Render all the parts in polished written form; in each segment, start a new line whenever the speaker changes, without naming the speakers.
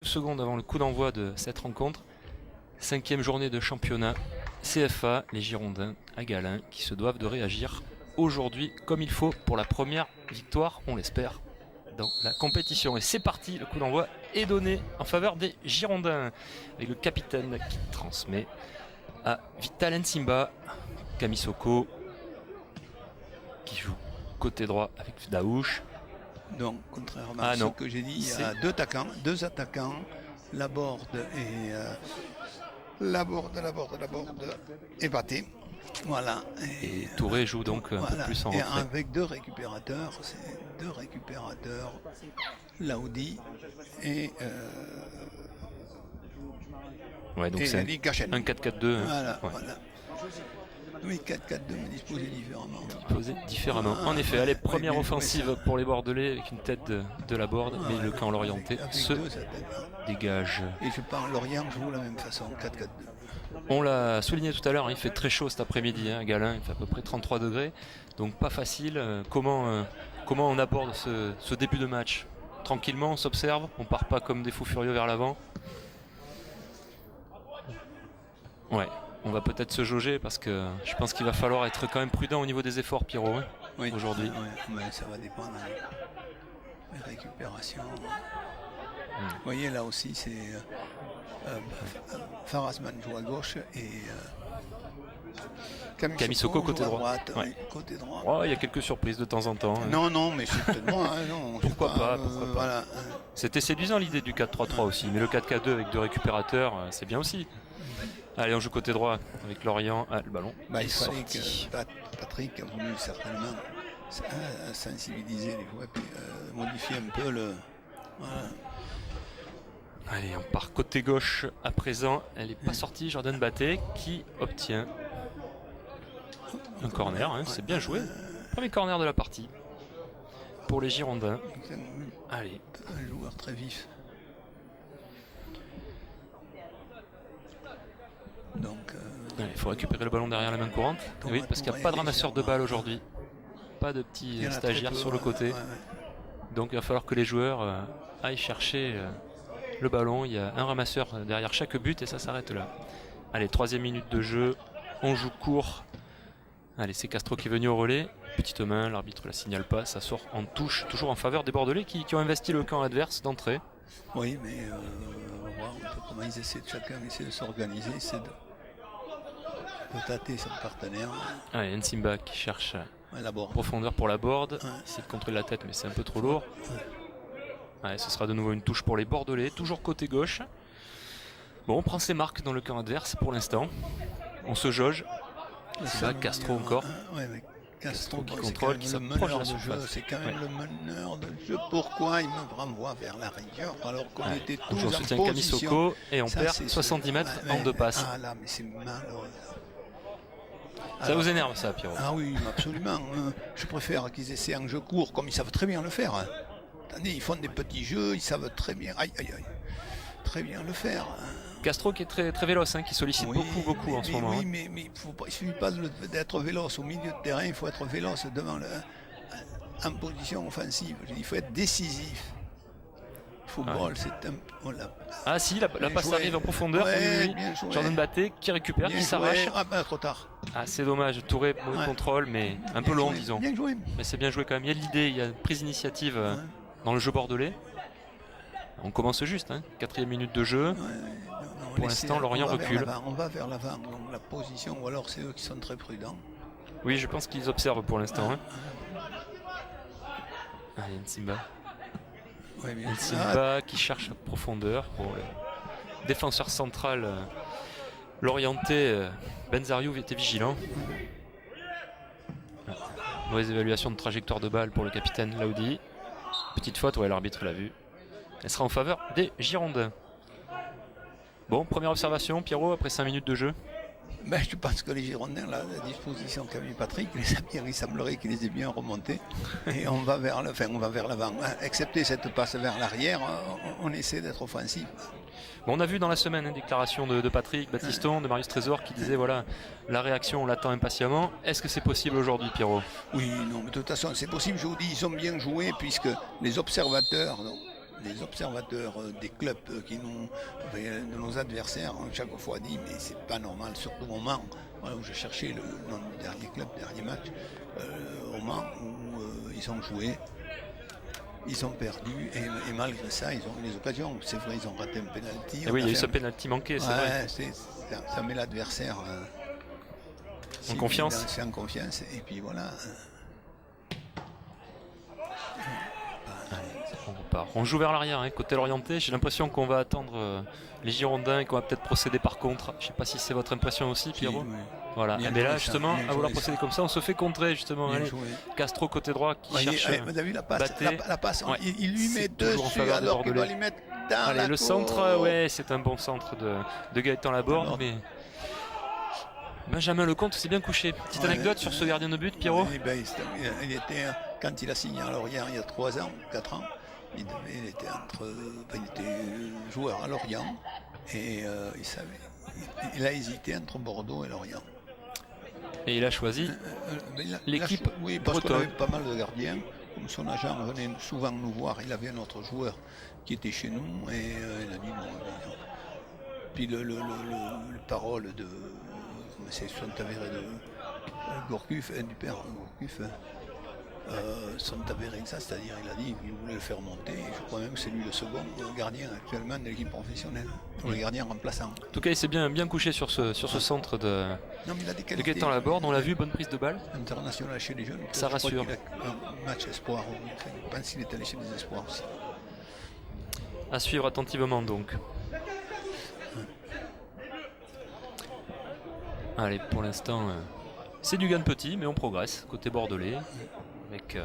Secondes avant le coup d'envoi de cette rencontre. 5e journée de championnat CFA, les Girondins à Galin qui se doivent de réagir aujourd'hui comme il faut pour la première victoire, on l'espère, dans la compétition. Et c'est parti, le coup d'envoi est donné en faveur des Girondins avec le capitaine qui transmet à Vital Nsimba, Kamisoko qui joue côté droit avec Daouche.
Donc, contrairement à ce que j'ai dit, il y a deux attaquants, Laborde et Baté. Voilà.
Et Touré joue donc un peu plus en retrait.
Et avec deux récupérateurs, Laoudi et
ouais, donc c'est un 4-4-2.
Voilà. Oui, 4-4-2, mais disposé différemment.
En effet, allez, première offensive pour les Bordelais avec une tête de Laborde, mais le camp Lorientais se dégage.
Et je pense Lorient joue de la même façon, 4-4-2.
On l'a souligné tout à l'heure, il fait très chaud cet après-midi, à Galin, il fait à peu près 33 degrés, donc pas facile. Comment on aborde ce début de match? Tranquillement, on s'observe, on part pas comme des fous furieux vers l'avant. Ouais. On va peut-être se jauger parce que je pense qu'il va falloir être quand même prudent au niveau des efforts, Pierrot,
oui,
aujourd'hui.
Oui, ça va dépendre des récupérations. Vous voyez, là aussi, c'est Farasman joue à gauche et
Kamisoko côté droit.
Droite, ouais. Côté droit.
Oh, il y a quelques surprises de temps en temps.
Non, mais c'est peut-être moi.
Pourquoi pas.
Voilà.
C'était séduisant l'idée du 4-3-3 aussi, mais le 4-4-2 avec deux récupérateurs, c'est bien aussi. Allez, on joue côté droit avec Lorient. Le ballon.
Il fallait que Patrick a voulu certainement sensibiliser les joueurs et modifier un peu le. Voilà.
Allez, on part côté gauche à présent. Elle n'est pas sortie, Jordan Baté qui obtient un corner. C'est bien joué. Premier corner de la partie pour les Girondins. Allez.
Un joueur très vif. Donc,
il faut récupérer le ballon derrière la main courante. Oui, parce qu'il n'y a pas de ramasseur de balles aujourd'hui. Pas de petits stagiaires sur le côté. Donc il va falloir que les joueurs aillent chercher le ballon. Il y a un ramasseur derrière chaque but et ça s'arrête là. Allez, 3e minute de jeu. On joue court. Allez, c'est Castro qui est venu au relais. Petite main, l'arbitre ne la signale pas. Ça sort en touche, toujours en faveur des Bordelais qui ont investi le camp adverse d'entrée.
Oui, mais on va voir un peu comment ils essaient de s'organiser, c'est de tâter son partenaire.
Allez, Nsimba qui cherche profondeur pour la board. Il essaie de contrôler la tête, mais c'est un peu trop lourd. Allez, ce sera de nouveau une touche pour les Bordelais, toujours côté gauche. Bon, on prend ses marques dans le camp adverse pour l'instant. On se jauge. Castro encore.
Castro
qui contrôle, qui s'approche de la surface.
C'est quand même le meneur de jeu. Pourquoi il me renvoie vers l'arrière alors qu'on était tous en
soutien
position
Kamisoko et on perd 70 mètres en 2 passes.
Ah là, mais c'est malheureux.
Ça vous énerve ça, Pierrot?
Ah oui, absolument. Je préfère qu'ils essaient un jeu court comme ils savent très bien le faire. Attendez, ils font des petits jeux, ils savent très bien. Très bien le faire.
Castro qui est très, très véloce, qui sollicite beaucoup en ce moment.
Oui, mais il ne suffit pas d'être véloce au milieu de terrain, il faut être véloce en position offensive. Il faut être décisif. Football, c'est un. Voilà.
Ah si, la passe arrive en profondeur. Oui. Jordan Baté qui récupère, qui s'arrache.
Trop tard.
Ah, c'est dommage. Touré, mauvais contrôle, mais un peu long, disons.
Bien joué.
Mais c'est bien joué quand même. Il y a l'idée, il y a une prise d'initiative dans le jeu bordelais. On commence juste, 4e minute de jeu. Pour l'instant, Lorient recule.
On va vers l'avant, donc la position, ou alors c'est eux qui sont très prudents.
Oui, je pense qu'ils observent pour l'instant. Allez, Nsimba. Nsimba qui cherche la profondeur pour le défenseur central l'orienté. Benzariou était vigilant. Mauvaise évaluation de trajectoire de balle pour le capitaine Laoudi. Petite faute, l'arbitre l'a vu. Elle sera en faveur des Girondins. Bon, première observation, Pierrot, après 5 minutes de jeu.
Je pense que les Girondins, la disposition qu'a mis Patrick, il semblerait qu'il les ait bien remontés. Et on va vers l'avant. Excepté cette passe vers l'arrière, on essaie d'être offensif.
Bon, on a vu dans la semaine une déclaration de Patrick Battiston, de Marius Trésor, qui disait voilà, la réaction, on l'attend impatiemment. Est-ce que c'est possible aujourd'hui, Pierrot?
Oui, non, mais de toute façon, c'est possible. Je vous dis, ils ont bien joué, puisque les observateurs les observateurs des clubs de nos adversaires ont chaque fois dit mais c'est pas normal, surtout au Mans, voilà, où je cherchais le nom du dernier club, dernier match, au Mans où ils ont joué. Ils ont perdu et malgré ça, ils ont eu des occasions. C'est vrai, ils ont raté un penalty.
Et oui, il y a eu ce penalty manqué, c'est vrai.
Ça met l'adversaire
en confiance.
C'est en confiance. Et puis voilà.
On repart. On joue vers l'arrière, hein, côté l'orienté. J'ai l'impression qu'on va attendre les Girondins et qu'on va peut-être procéder par contre. Je ne sais pas si c'est votre impression aussi, Pierrot. Oui. Voilà. Mais là, justement, à vouloir procéder comme ça, on se fait contrer justement. Allez, Castro côté droit qui cherche.
Vous avez vu la passe,
ouais.
Il lui met dessus alors qu'il doit lui mettre dans la
le centre, ouais, c'est un bon centre de Gaëtan Laborde, mais Benjamin Lecomte s'est bien couché. Petite anecdote sur ce gardien de but, Pierrot.
Il était, quand il a signé à Lorient il y a 3 ans, 4 ans, il était joueur à Lorient et il a hésité entre Bordeaux et Lorient.
Et il a choisi l'équipe
oui, parce qu'on avait pas mal de gardiens. Comme son agent venait souvent nous voir, il avait un autre joueur qui était chez nous et il a dit non. Puis le parole de c'est sont avérés de Gourcuff, du père Gourcuff, sont avérés que ça, c'est-à-dire il a dit qu'il voulait le faire monter. Et je crois même que c'est lui le second gardien actuellement de l'équipe professionnelle, pour les gardiens remplaçants.
En tout cas, il s'est bien couché sur ce centre de Gaëtan Laborde. On l'a vu, bonne prise de balle.
International chez les jeunes.
Ça rassure.
Un match espoir. Je pense qu'il est allé chez les espoirs aussi.
À suivre attentivement donc. Allez, pour l'instant, c'est du gain de petit, mais on progresse côté bordelais. Avec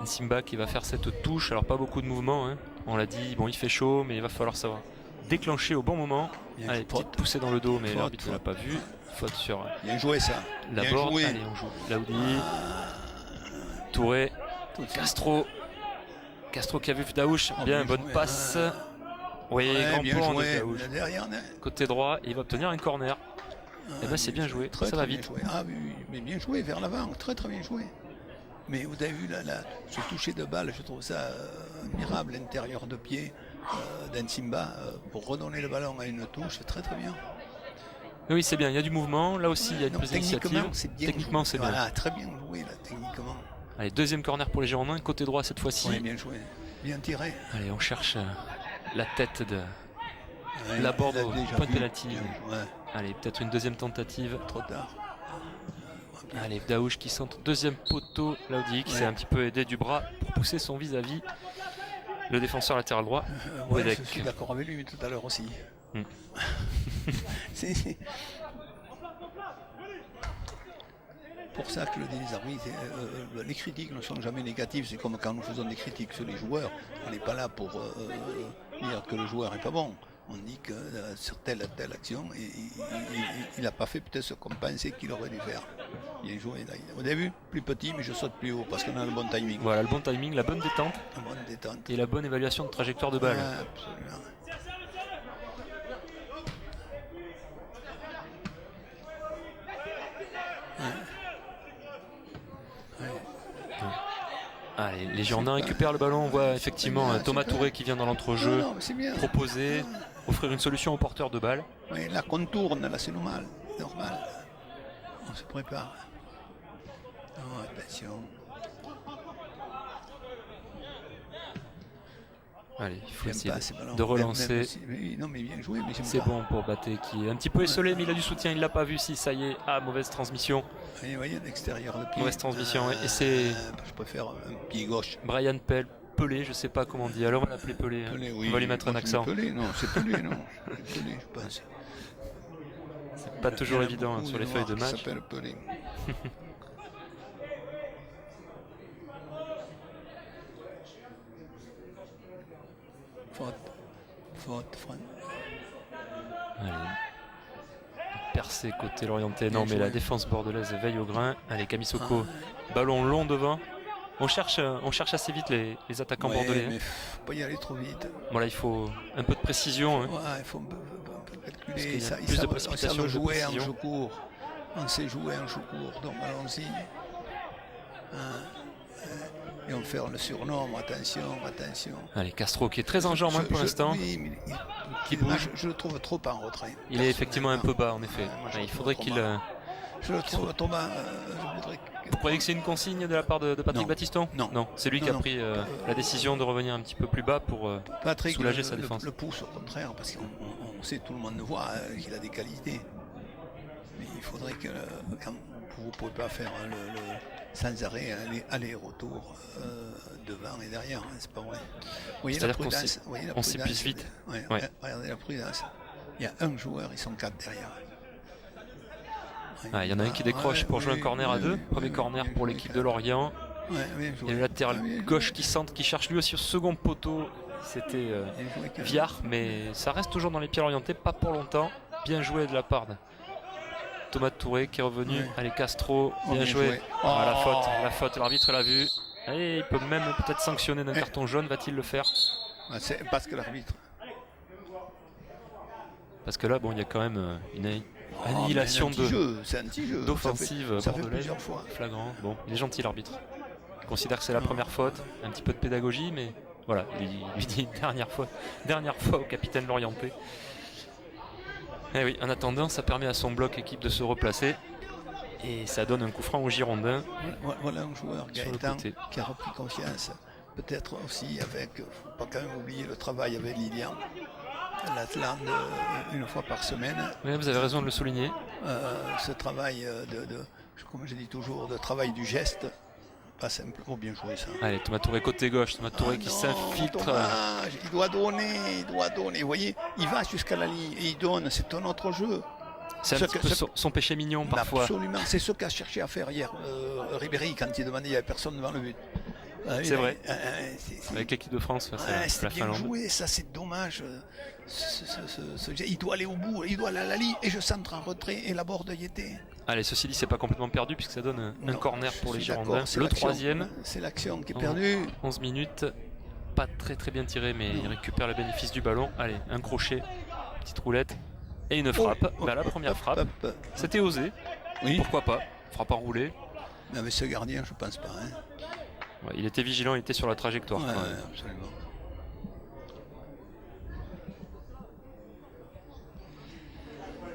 Nsimba qui va faire cette touche. Alors, pas beaucoup de mouvement. Hein. On l'a dit, bon, il fait chaud, mais il va falloir savoir déclencher au bon moment. Allez, petite poussée dans le dos, mais l'arbitre ne l'a pas vu. Faute sur.
Bien joué ça.
Laborde. Allez, on joue. Laoudi. Touré. Castro. Castro qui a vu Daouche. Bien, bonne passe. Oui, grand pont de Daouche. Côté droit, il va obtenir un corner. Et bien c'est bien joué, ça va vite.
Ah oui, mais bien joué vers l'avant, très bien joué. Mais vous avez vu ce toucher de balle, je trouve ça admirable, l'intérieur de pied d'Nsimba pour redonner le ballon à une touche, c'est très bien.
Oui, c'est bien, il y a du mouvement, là aussi il y a une prise d'initiative. Techniquement c'est bien.
Voilà, très bien joué là, techniquement.
Allez, deuxième corner pour les Girondins, côté droit cette fois-ci.
Oui, bien joué, bien tiré.
Allez, on cherche la tête de Laborde au point de pénalty. Allez, peut-être une deuxième tentative.
Trop tard.
Allez, Daouche qui centre deuxième poteau. Laoudi qui s'est un petit peu aidé du bras pour pousser son vis-à-vis. Le défenseur latéral droit.
Je suis d'accord avec lui tout à l'heure aussi. C'est pour ça que le arbitres, les critiques ne sont jamais négatives. C'est comme quand nous faisons des critiques sur les joueurs. On n'est pas là pour dire que le joueur n'est pas bon. On dit que sur telle action, il n'a pas fait peut-être ce qu'on pensait qu'il aurait dû faire. Bien joué. Au début, plus petit, mais je saute plus haut parce qu'on a le bon timing.
Voilà, le bon timing, la bonne détente. Et la bonne évaluation de trajectoire de balle.
Absolument.
Allez, les Girondins récupèrent le ballon. On voit effectivement Thomas Touré qui vient dans l'entrejeu proposer, offrir une solution au porteur de balle.
Oui, la contourne, là c'est normal. On se prépare. Oh, attention.
Allez, il faut essayer de relancer.
Non, mais bien joué.
C'est bon pour Baté qui est un petit peu esselé, mais il a du soutien, il l'a pas vu. Si ça y est, mauvaise transmission.
Vous voyez, l'extérieur de pied.
Mauvaise transmission, et c'est.
Je préfère un pied gauche.
Brian Pelé, je sais pas comment on dit. Alors on va l'appeler Pelé.
Pelé, oui.
On va lui mettre un accent.
Pelé, non, c'est Pelé, non. Pelé, je pense.
C'est pas toujours évident sur les feuilles de match.
Ça s'appelle Pelé. Faute.
Allez. Percé côté l'orienté. Non, mais la défense bordelaise veille au grain. Allez, Kamisoko, ballon long devant. On cherche assez vite les attaquants bordelais.
Mais faut pas y aller trop vite.
Voilà, il faut un peu de précision.
Ouais, il faut un peu calculer.
Plus de précipitation,
on sait jouer en jeu court. On sait jouer en jeu court, donc allons-y. ils vont faire le surnombre, attention.
Allez, Castro qui est très en jambes pour l'instant.
Oui, mais
Qui bouge.
je le trouve trop en retrait.
Il est effectivement un peu bas en effet.
Moi,
Il faudrait qu'il...
Je le trouve trop bas. Je voudrais
Vous croyez que c'est une consigne de la part de Patrick
Non.
Battiston?
Non.
C'est lui qui a pris la décision de revenir un petit peu plus bas pour
Patrick
soulager sa défense.
le pousse au contraire, parce qu'on sait, tout le monde le voit, qu'il a des qualités. Mais il faudrait que quand vous ne pouvez pas faire sans arrêt aller-retour devant et derrière, hein, c'est pas vrai. Vous voyez la prudence,
on s'épuise vite.
Ouais. Regardez la prudence. Il y a un joueur, ils sont 4 derrière.
Il y en a un qui décroche pour jouer un corner à 2. Premier corner pour l'équipe de Lorient. Et le latéral gauche qui centre, qui cherche lui aussi au second poteau. C'était Viard, mais ça reste toujours dans les pieds orientés, pas pour longtemps. Bien joué de la part de Thomas Touré qui est revenu. Allez, Castro, bien joué. La faute, l'arbitre l'a vu. Allez, il peut même peut-être sanctionner d'un carton jaune, va-t-il le faire?
C'est parce que l'arbitre.
Parce que là, bon, il y a quand même une annihilation d'offensive bordelaise. Flagrant. Bon, il est gentil l'arbitre. Il considère que c'est la première faute, un petit peu de pédagogie, mais voilà, il lui dit dernière fois au capitaine Lorientais. Et oui, en attendant, ça permet à son bloc équipe de se replacer. Et ça donne un coup franc aux Girondins.
Voilà un joueur, Gaëtan, qui a repris confiance. Peut-être aussi avec, il ne faut pas quand même oublier le travail avec Lilian. L'Atlante une fois par semaine.
Oui, vous avez raison de le souligner.
Ce travail comme je dis toujours, de travail du geste. Pas simple. Oh, bien joué ça.
Allez, Thomas Touré côté gauche. Thomas Touré qui s'infiltre.
Il doit donner. Vous voyez, il va jusqu'à la ligne et il donne. C'est un autre jeu.
C'est un petit peu son péché mignon parfois.
Absolument. C'est ce qu'a cherché à faire hier Ribéry quand il demandait, il n'y avait personne devant le but.
C'est vrai. Avec l'équipe de France face à la Finlande.
Bien joué, ça c'est dommage. Il doit aller au bout, il doit aller à la ligne et je centre en retrait et la borde y était.
Allez, ceci dit, c'est pas complètement perdu puisque ça donne un corner pour les Girondins. Le troisième.
C'est l'action qui est perdue.
11 minutes. Pas très bien tiré, mais il récupère le bénéfice du ballon. Allez, un crochet, petite roulette et une frappe. La première frappe, c'était osé. Oui. Pourquoi pas? Frappe enroulée.
Mais avec ce gardien, je pense pas. Hein.
Ouais, il était vigilant, il était sur la trajectoire.
Absolument.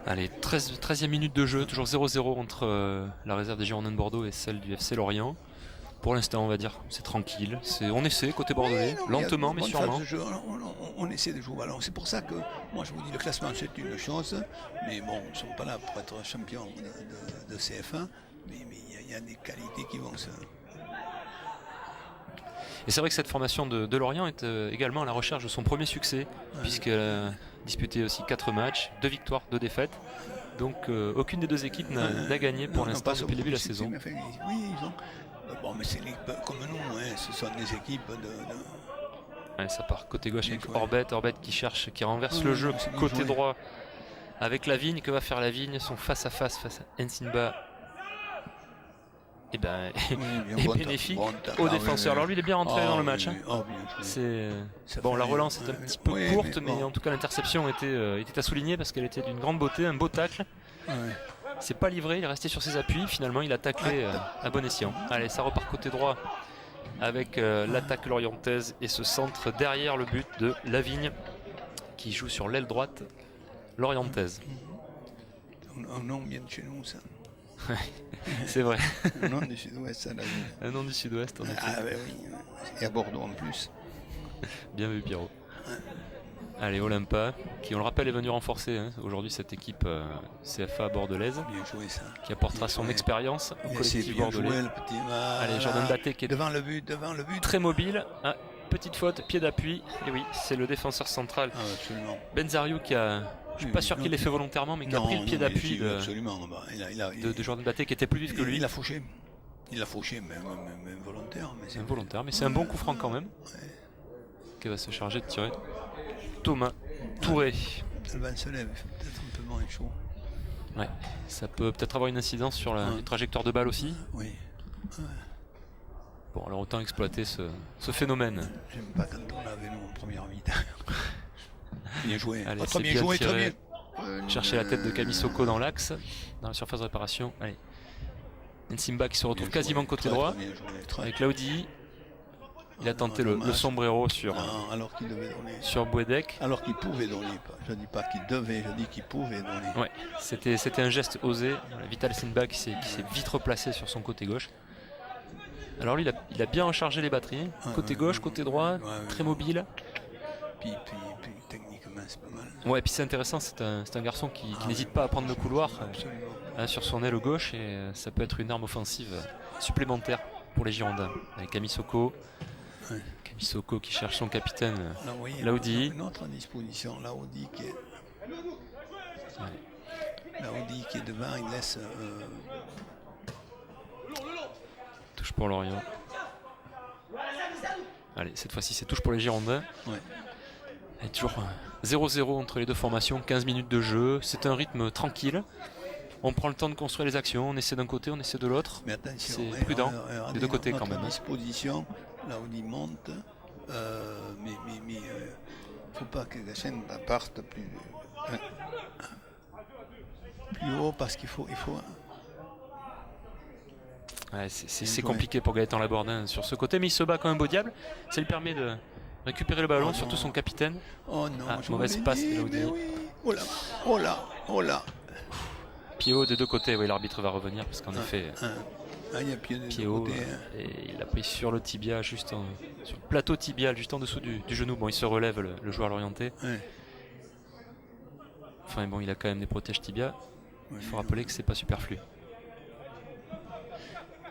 Allez, 13e minute de jeu, toujours 0-0 entre la réserve des Girondins de Bordeaux et celle du FC Lorient. Pour l'instant, on va dire, c'est tranquille. On essaie côté bordelais, lentement mais sûrement.
On essaie de jouer au ballon. C'est pour ça que moi je vous dis, le classement c'est une chose, mais bon, ils ne sont pas là pour être champions de CF1, mais il y a des qualités qui vont se...
Et c'est vrai que cette formation de Lorient est également à la recherche de son premier succès, puisqu'elle a disputé aussi 4 matchs, 2 victoires, 2 défaites. Donc aucune des deux équipes n'a gagné pour l'instant depuis le début de la saison.
Oui, ils ont... Bon, mais c'est comme nous, hein, ce sont des équipes
Ouais, ça part côté gauche avec Orbet qui cherche, qui renverse le jeu côté droit avec Lavigne. Que va faire Lavigne? Son face-à-face face à Nsimba est bénéfique au défenseur. Alors lui il est bien rentré dans le match. Bon, la relance est un petit peu courte, mais en tout cas l'interception était à souligner parce qu'elle était d'une grande beauté, un beau tacle. Il s'est pas livré, il est resté sur ses appuis, finalement il a taclé à bon escient. Allez, ça repart côté droit avec l'attaque lorientaise et ce centre derrière le but de Lavigne qui joue sur l'aile droite lorientaise.
Un nom bien de chez nous ça.
C'est vrai.
Un nom du sud-ouest, ça, Lavigne.
Un nom du sud-ouest, en effet.
Ah oui, et à Bordeaux en plus.
Bien vu, Pierrot. Allez, Olympa, qui on le rappelle est venu renforcer aujourd'hui cette équipe CFA bordelaise.
Bien joué ça.
Qui apportera son expérience au collectif bordelais. Allez, Jordan Batté qui est
devant le but.
Très mobile. Ah, petite faute, pied d'appui. Et oui, c'est le défenseur central. Benzariou qui a... Je suis pas sûr qu'il l'ait fait volontairement, mais qui a pris le pied d'appui de Jordan Batté qui était plus vif que lui.
Il a fauché. Même volontaire.
Involontaire, mais c'est un bon coup franc quand même. Qui va se charger de tirer. Thomas Touré.
Alban se lève, peut-être un peu moins chaud.
Ouais, ça peut peut-être avoir une incidence sur la trajectoire de balle aussi.
Oui.
Bon, alors autant exploiter ce phénomène.
J'aime pas quand on l'a avec nous en première mi-temps. Bien joué.
Allez, c'est bien joué, très bien. Chercher la tête de Kamisoko dans l'axe, dans la surface de réparation. Allez. Nsimba qui se retrouve quasiment côté droit. Avec Laudi. Il a tenté le sombrero sur
alors qu'il devait donner.
Sur Bouedek.
Alors qu'il pouvait donner. Je ne dis pas qu'il devait, je dis qu'il pouvait donner.
Ouais, c'était un geste osé. Vital Simba qui s'est vite replacé sur son côté gauche. Alors lui, il a bien rechargé les batteries. Côté gauche, côté droit, très mobile.
Puis techniquement, c'est pas mal.
Ouais, et puis c'est intéressant, c'est un garçon qui n'hésite pas à prendre le couloir sur son aile gauche, et ça peut être une arme offensive supplémentaire pour les Girondins. Avec Kamisoko. Kamisoko qui cherche son capitaine, Laoudi.
Une autre disposition, Laoudi qui est... Laoudi qui est devant, il laisse...
Touche pour Lorient. Allez, cette fois-ci c'est touche pour les Girondins.
Ouais.
Et toujours 0-0 entre les deux formations, 15 minutes de jeu. C'est un rythme tranquille. On prend le temps de construire les actions, on essaie d'un côté, on essaie de l'autre.
Mais attention,
c'est prudent des deux côtés quand même.
Disposition, là où il monte, mais faut pas que la chaîne parte plus haut parce qu'il faut.
Ouais, c'est compliqué pour Gaëtan Labordin sur ce côté, mais il se bat comme un beau diable. Ça lui permet de récupérer le ballon, surtout son capitaine.
Oh non,
mauvaise passe de Laoudi.
Oui. Oh là.
Pied haut des deux côtés, oui, l'arbitre va revenir parce qu'en effet,
il y a pied
haut,
côtés,
et il a pris sur le tibia, sur le plateau tibial, juste en dessous du genou. Bon, il se relève, le joueur l'orienté.
Ouais.
Enfin bon, il a quand même des protèges tibia. Il faut rappeler que c'est pas superflu.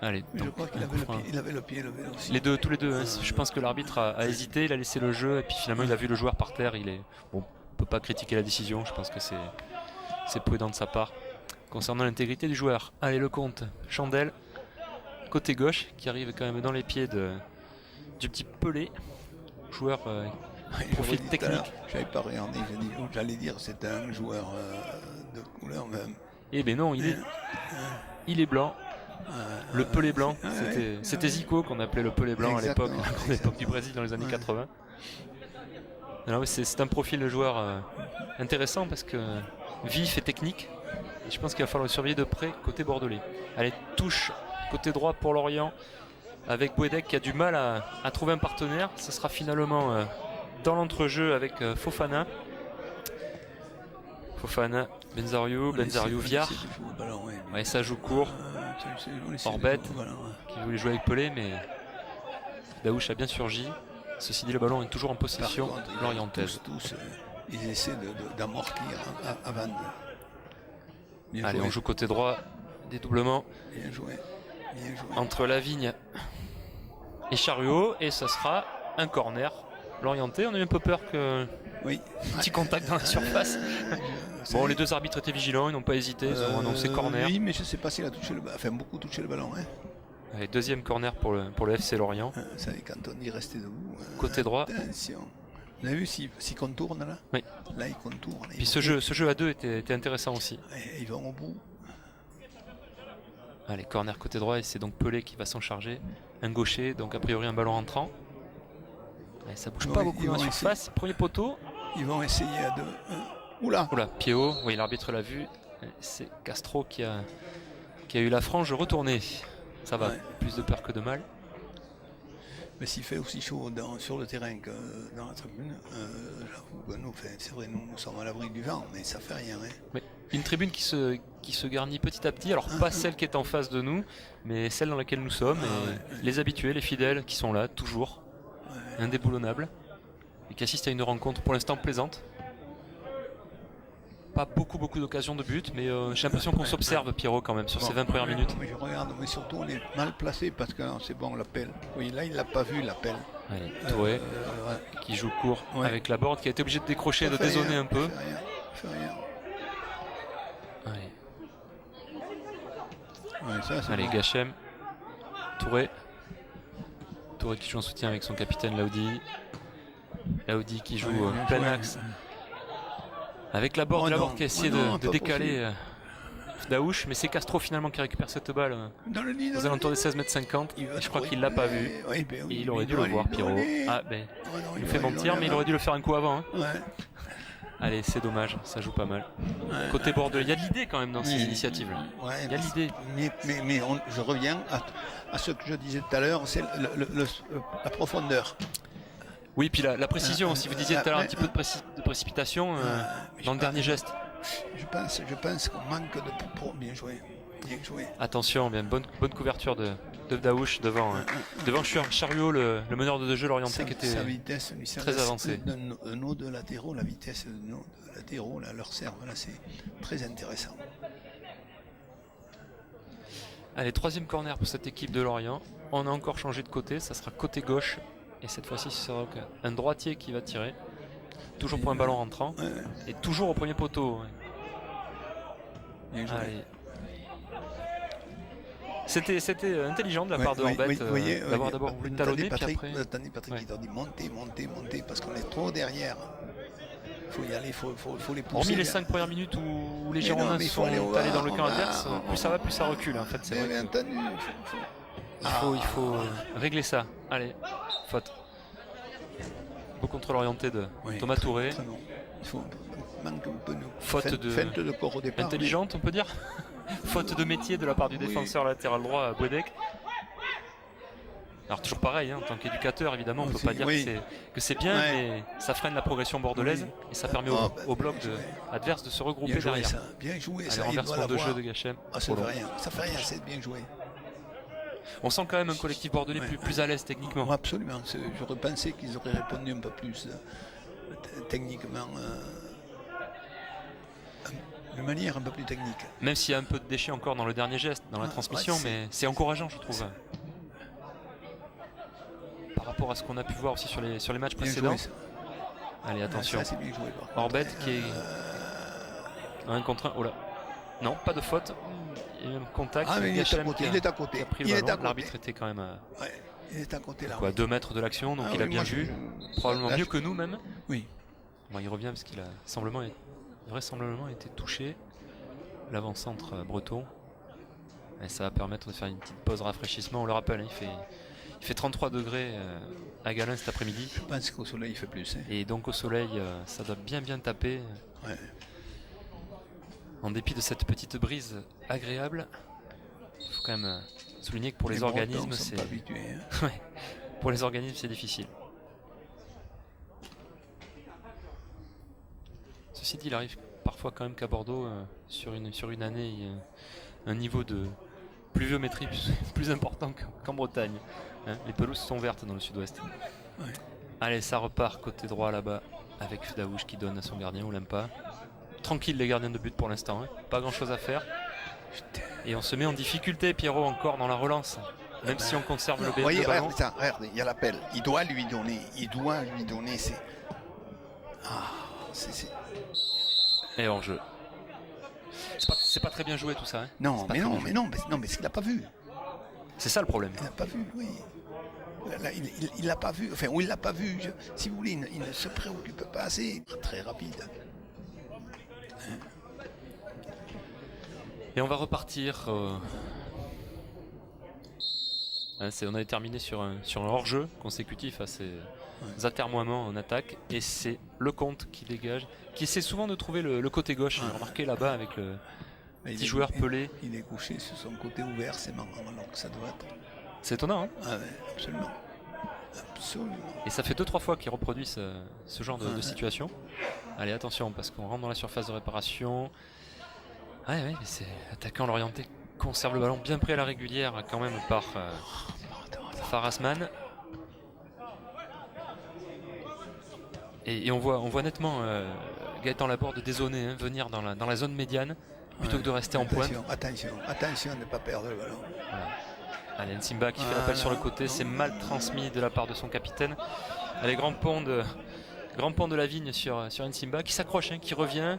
Allez,
donc, je crois qu'il avait le pied levé aussi.
Tous les deux. Je pense que l'arbitre a hésité, il a laissé le jeu et puis finalement il a vu le joueur par terre. On peut pas critiquer la décision. Je pense que c'est prudent de sa part. Concernant l'intégrité du joueur, allez, le compte. Chandelle, côté gauche, qui arrive quand même dans les pieds du petit Pelé, joueur profil technique.
J'avais pas regardé. J'allais dire c'est un joueur de couleur même.
Eh ben non, il est blanc. Le Pelé blanc, c'était Zico qu'on appelait le Pelé blanc à l'époque du Brésil dans les années 80. Alors oui, c'est un profil de joueur intéressant parce que vif et technique. Et je pense qu'il va falloir le surveiller de près côté bordelais. Allez, touche côté droit pour Lorient avec Bouedek qui a du mal à trouver un partenaire. Ce sera finalement dans l'entrejeu avec Fofana, Benzario, Viard. Ouais, ça joue court. Orbet qui voulait jouer avec Pelé, mais Daouche a bien surgi. Ceci dit, le ballon est toujours en possession lorientaise.
Ils essaient d'amortir avant de...
Allez, on joue côté droit, dédoublement
bien joué.
Entre Lavigne et Chariot, et ce sera un corner l'orienté. On a eu un peu peur que petit contact dans la surface. Bon, les deux arbitres étaient vigilants, ils n'ont pas hésité, ils ont annoncé corner.
Oui, mais je ne sais pas s'il a touché le ballon, enfin beaucoup touché le ballon.
Allez, deuxième corner pour le FC Lorient.
Ça, quand on dit rester debout.
Côté droit.
Attention. Vous avez vu s'il contourne là?
Oui.
Là, il contourne.
Puis ce jeu à deux était intéressant aussi.
Ils vont au bout.
Allez, corner côté droit, et c'est donc Pelé qui va s'en charger. Un gaucher, donc a priori un ballon entrant. Allez, ça bouge pas beaucoup dans la surface. Premier poteau.
Ils vont essayer à deux. Oula,
pied haut. Oui, l'arbitre l'a vu. C'est Castro qui a eu la frange retournée. Ça va, plus de peur que de mal.
Mais s'il fait aussi chaud sur le terrain que dans la tribune, j'avoue, c'est vrai, nous sommes à l'abri du vent, mais ça fait rien.
Mais une tribune qui se garnit petit à petit, alors pas celle qui est en face de nous, mais celle dans laquelle nous sommes, et les habitués, les fidèles qui sont là, toujours, indéboulonnables, et qui assistent à une rencontre pour l'instant plaisante. Pas beaucoup d'occasions de but, mais j'ai l'impression qu'on s'observe, Pierrot, quand même, sur ces 20 premières minutes.
Mais je regarde, mais surtout on est mal placé parce que c'est bon, l'appel. Oui, là il l'a pas vu, l'appel.
Allez, Touré, qui joue court avec la board, qui a été obligé de décrocher, de dézonner un peu.
Fait rien.
Allez. Allez, bon. Gachem, Touré qui joue en soutien avec son capitaine Laoudi. Laoudi qui joue plein axe. Avec la board qui a essayé de décaler Daouche, mais c'est Castro finalement qui récupère cette balle aux alentours des 16,50 m. Je crois qu'il l'a pas vu. Et il aurait dû le voir, Pierrot. Il nous fait mentir, mais il aurait dû le faire un coup avant. Allez, c'est dommage, ça joue pas mal. Côté Bordeaux, il y a de l'idée quand même dans ces initiatives.
Ouais,
il y a l'idée.
Mais je reviens à ce que je disais tout à l'heure, c'est la profondeur.
Oui, puis la précision, si vous disiez tout à l'heure un petit peu de précipitation dans le dernier geste.
Je pense qu'on manque de... Bien joué. Bien joué.
Attention, bien, bonne couverture de Daouche devant Chariot, le meneur de jeu l'orienté qui était
sa vitesse,
très avancé.
Nos deux latéraux, la vitesse de nos deux latéraux, là, leur serve, là, c'est très intéressant.
Allez, troisième corner pour cette équipe de Lorient. On a encore changé de côté, ça sera côté gauche. Et cette fois-ci, ce sera un droitier qui va tirer. Toujours pour un ballon rentrant. Et toujours au premier poteau. Allez. C'était intelligent de la part de Orbet d'avoir d'abord voulu talonner, puis après...
Attendez, Patrick, il doit dire monter, parce qu'on est trop derrière. Il faut y aller, il faut les pousser.
Hormis les 5 premières minutes où les Girondins sont allés dans le camp adverse, plus ça va, plus ça recule. En fait, c'est vrai il faut régler ça. Allez, faute. Beau contrôle orienté de Thomas Touré.
Très bon. Manque un peu de
faute
de corps au départ.
Intelligente, on peut dire. Faute de métier de la part du défenseur latéral droit à Boedek. Alors toujours pareil, en tant qu'éducateur, évidemment, on ne peut pas dire que c'est bien, mais ça freine la progression bordelaise et ça permet au bloc adverse de se regrouper derrière.
Ça. Bien joué,
allez, renversement de jeu de Gachem.
Ça fait rien, c'est bien joué.
On sent quand même un collectif bordelais plus à l'aise techniquement.
Absolument, j'aurais pensé qu'ils auraient répondu un peu plus techniquement. De manière un peu plus technique.
Même s'il y a un peu de déchets encore dans le dernier geste, dans la transmission, mais c'est encourageant, je trouve. Par rapport à ce qu'on a pu voir aussi sur les matchs précédents. Allez, attention. Orbet qui est un contre un. Oh là. Non, pas de faute. Il y a un contact.
Il est à côté.
L'arbitre était quand même
il est à côté là.
2 mètres de l'action, donc il a bien vu. Probablement mieux que nous même.
Oui.
Bon, il revient parce qu'il a vraisemblablement été touché. L'avant-centre breton. Et ça va permettre de faire une petite pause rafraîchissement. On le rappelle, il fait 33 degrés à Galin cet après-midi.
Je pense qu'au soleil il fait plus.
Et donc au soleil, ça doit bien taper. En dépit de cette petite brise agréable, il faut quand même souligner que pour les organismes, c'est
pas habitués,
pour les organismes, c'est difficile. Ceci dit, il arrive parfois quand même qu'à Bordeaux, sur une année, il y a un niveau de pluviométrie plus important qu'en Bretagne. Les pelouses sont vertes dans le sud-ouest. Allez, ça repart côté droit là-bas avec Daouche qui donne à son gardien, on l'aime pas. Tranquille les gardiens de but pour l'instant, pas grand chose à faire. Et on se met en difficulté, Pierrot, encore dans la relance. Même si on conserve le ballon.
Regarde, il y a l'appel. Il doit lui donner.
Et hors jeu. C'est pas très bien joué tout ça.
Non, mais c'est qu'il n'a pas vu.
C'est ça le problème.
Il n'a pas vu, oui. Là, il l'a pas vu. Enfin, oui, il l'a pas vu. Si vous voulez, il ne se préoccupe pas assez. Très rapide.
Et on va repartir. On avait terminé sur un hors-jeu consécutif à ces atermoiements en attaque. Et c'est Lecomte qui dégage, qui essaie souvent de trouver le côté gauche. Remarquez là-bas avec le petit joueur pelé.
Il est couché sur son côté ouvert, c'est marrant. Alors que ça doit être.
C'est étonnant, hein?
Ah ouais, absolument.
Et ça fait 2-3 fois qu'il reproduit ce genre de situation. Allez, attention, parce qu'on rentre dans la surface de réparation. Mais c'est attaquant l'orienté. Conserve le ballon bien près à la régulière, quand même, par Farasman. Et on voit nettement Gaëtan Laborde dézonner, venir dans la zone médiane, plutôt que de rester en pointe.
Attention de ne pas perdre le ballon.
Voilà. Allez, Nsimba qui fait l'appel sur le côté, c'est mal transmis de la part de son capitaine. Allez, grand pont de la vigne sur Nsimba qui s'accroche, qui revient.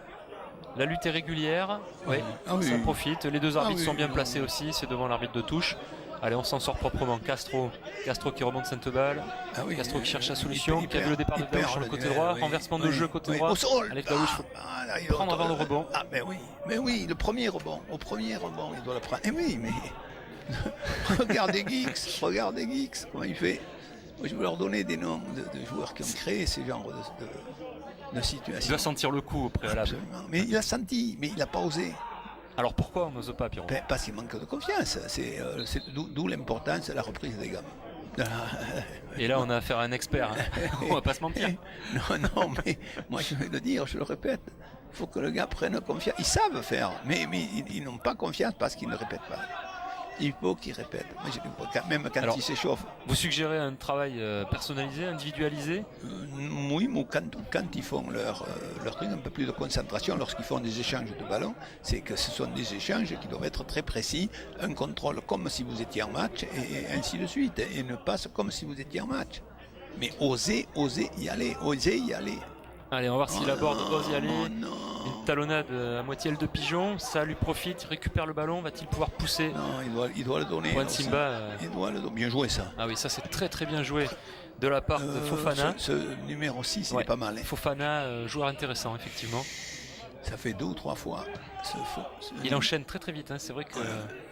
La lutte est régulière, ça profite. Les deux arbitres sont bien placés aussi, c'est devant l'arbitre de touche. Allez, on s'en sort proprement. Castro qui remonte Sainte-Balle. Castro qui cherche la solution, qui a vu le départ de Daouche sur le côté droit. Renversement de jeu côté droit. Allez, Daouche, il faut prendre avant le rebond.
Mais oui, le premier rebond. Au premier rebond, il doit le prendre. Mais regardez Geeks, comment il fait. Moi, je vais leur donner des noms de joueurs qui ont créé ce genre de situation.
Il doit sentir le coup au préalable.
Absolument. Mais il a senti, mais il n'a pas osé.
Alors pourquoi on n'ose pas, Pierrot?
Parce qu'il manque de confiance. D'où l'importance de la reprise des gammes.
Et là, on a affaire à un expert. Hein. On va pas se mentir.
Non, mais moi je vais le dire, je le répète. Il faut que le gars prenne confiance. Ils savent faire, mais ils n'ont pas confiance parce qu'ils ne répètent pas. Il faut qu'ils répètent. Même quand ils s'échauffent.
Vous suggérez un travail personnalisé, individualisé?
Oui, mais quand ils font leur truc, un peu plus de concentration, lorsqu'ils font des échanges de ballons, c'est que ce sont des échanges qui doivent être très précis, un contrôle comme si vous étiez en match, et ainsi de suite, et ne pas comme si vous étiez en match. Mais osez y aller.
Allez, on va voir si Laborde ose y aller. Une talonnade à moitié aile de pigeon, ça lui profite, il récupère le ballon, va-t-il pouvoir pousser?
Non, il doit le donner.
Point de Simba.
Il doit le donner. Bien joué ça.
Ah oui, ça c'est très très bien joué de la part de Fofana.
Ce numéro 6, il est pas mal. Hein.
Fofana, joueur intéressant, effectivement.
Ça fait 2 ou 3 fois.
Il enchaîne très très vite, hein. C'est vrai que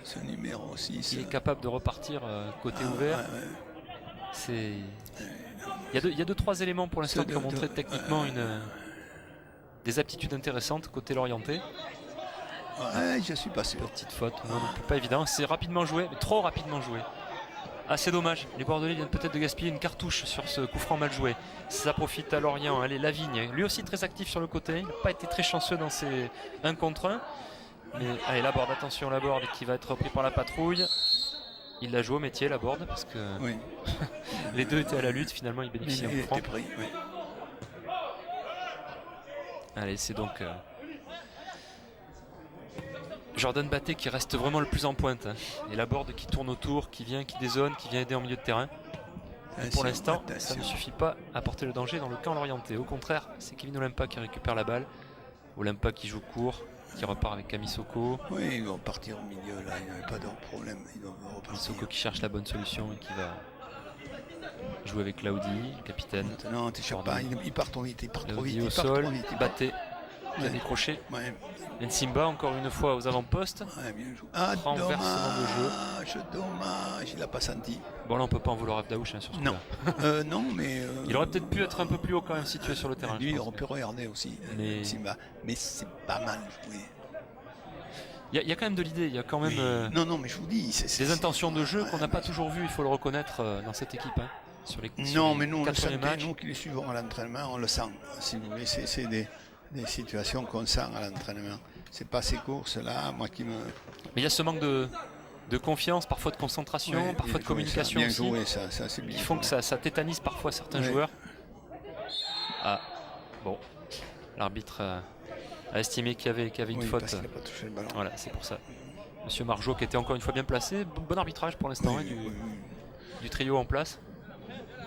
ce numéro 6.
Il est capable de repartir côté ouvert. Il y a 2-3 éléments pour l'instant qui ont montré techniquement des aptitudes intéressantes côté l'orienté.
Ouais, je suis pas sûr.
Petite faute, non, pas évident. C'est rapidement joué, mais trop rapidement joué. Ah, c'est dommage. Les Bordelais viennent peut-être de gaspiller une cartouche sur ce coup franc mal joué. Ça profite à Lorient. Allez, Lavigne, lui aussi très actif sur le côté. Il n'a pas été très chanceux dans ses 1 contre 1. Mais allez, Laborde, attention, Laborde qui va être repris par la patrouille. Il l'a joué au métier, Laborde, parce que les deux étaient à la lutte. Finalement, il bénéficie d'un coup franc. Allez, c'est donc Jordan Batté qui reste vraiment le plus en pointe. Hein. Et Laborde qui tourne autour, qui vient, qui dézone, qui vient aider en milieu de terrain. Et pour l'instant, ça ne suffit pas à porter le danger dans le camp l'orienté. Au contraire, c'est Kevin Olympa qui récupère la balle. Olympa qui joue court, qui repart avec Kamisoko.
Oui, ils vont partir au milieu là, il n'y avait pas de problème.
Kamisoko qui cherche la bonne solution et qui va jouer avec Claudi, le capitaine.
Non, t'échappes pas, il part trop vite, il part trop vite.
Au sol, Batté, bien décroché. Nsimba encore une fois aux avant-postes.
Dommage, il n'a pas senti.
Bon là on peut pas en vouloir à Daouche sur ce
coup-là. Non, mais...
il aurait peut-être pu être un peu plus haut quand même situé sur le terrain.
Lui, il aurait pu regarder aussi, Nsimba. Mais c'est pas mal joué.
Il y a quand même de l'idée, il y a quand même
non, mais je vous dis,
des intentions de jeu qu'on n'a pas toujours vues, il faut le reconnaître dans cette équipe. Hein, sur les
mais nous, on le sentait, nous qui les suivons à l'entraînement, on le sent. Si vous voulez, c'est des situations qu'on sent à l'entraînement. C'est pas ces courses-là, moi qui me...
Mais il y a ce manque de confiance, parfois de concentration, parfois de communication
bien
aussi,
joué, ça, c'est bien
qui font que ça tétanise parfois certains joueurs. Ah, bon, l'arbitre a estimé qu'il y avait une faute.
Parce qu'il n'a pas touché le ballon.
Voilà, c'est pour ça. Monsieur Margeau qui était encore une fois bien placé, bon arbitrage pour l'instant du trio en place.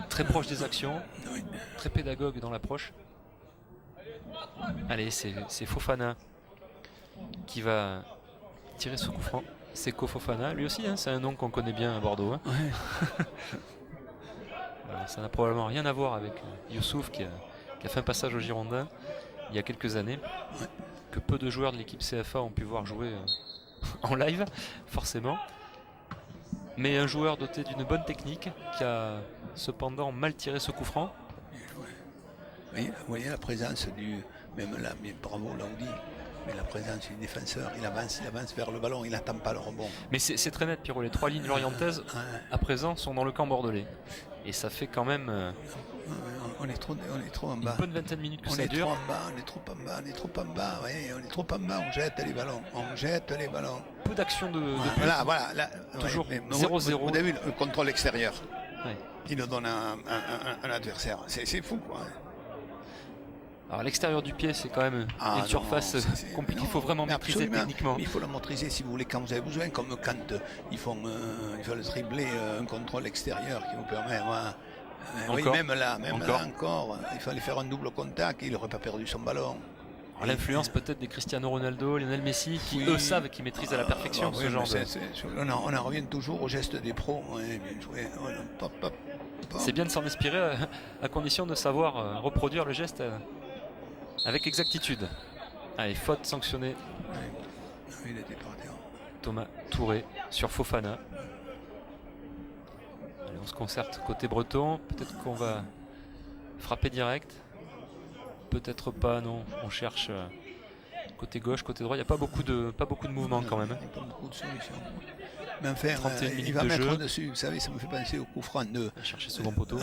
Très proche des actions, très pédagogue dans l'approche. Allez, c'est Fofana qui va tirer ce coup franc. Seko Fofana, lui aussi, hein, c'est un nom qu'on connaît bien à Bordeaux. Hein. Alors, ça n'a probablement rien à voir avec Youssouf qui a fait un passage au Girondins il y a quelques années, que peu de joueurs de l'équipe CFA ont pu voir jouer en live, forcément. Mais un joueur doté d'une bonne technique qui a cependant mal tiré ce coup franc.
Oui, vous voyez la présence même là, mais bravo Laudi, mais la présence du défenseur, il avance vers le ballon, il n'attend pas le rebond.
Mais c'est très net, Pierrot, les 3 lignes lorientaises à présent sont dans le camp bordelais. Et ça fait quand même
on est trop en bas.
Une bonne vingtaine de minutes que ça dure.
On est trop en bas, on jette les ballons.
Peu d'action de
voilà,
toujours 0-0.
Vous avez vu le contrôle extérieur. Il le donne à un adversaire. C'est fou quoi.
Alors l'extérieur du pied, c'est quand même une surface compliquée. Il faut vraiment maîtriser techniquement.
Il faut la maîtriser si vous voulez quand vous avez besoin, comme quand il faut le dribbler, un contrôle extérieur qui vous permet. Même là encore, il fallait faire un double contact et il n'aurait pas perdu son ballon.
L'influence peut-être des Cristiano Ronaldo, Lionel Messi, qui eux savent qu'ils maîtrisent à la perfection ce genre de...
On en revient toujours au geste des pros.
C'est bien de s'en inspirer à condition de savoir reproduire le geste avec exactitude. Allez, faute sanctionnée.
Il était parti.
Thomas Touré sur Fofana. Allez, on se concerte côté breton. Peut-être qu'on va frapper direct. peut-être pas, non. On cherche côté gauche, côté droit. Il n'y a pas beaucoup de mouvement quand même.
Il n'y a pas beaucoup de solutions. Mais enfin,
31
il
minutes
va
de
mettre
jeu.
dessus. Vous savez, ça me fait penser au coup franc de.
Chercher second poteau.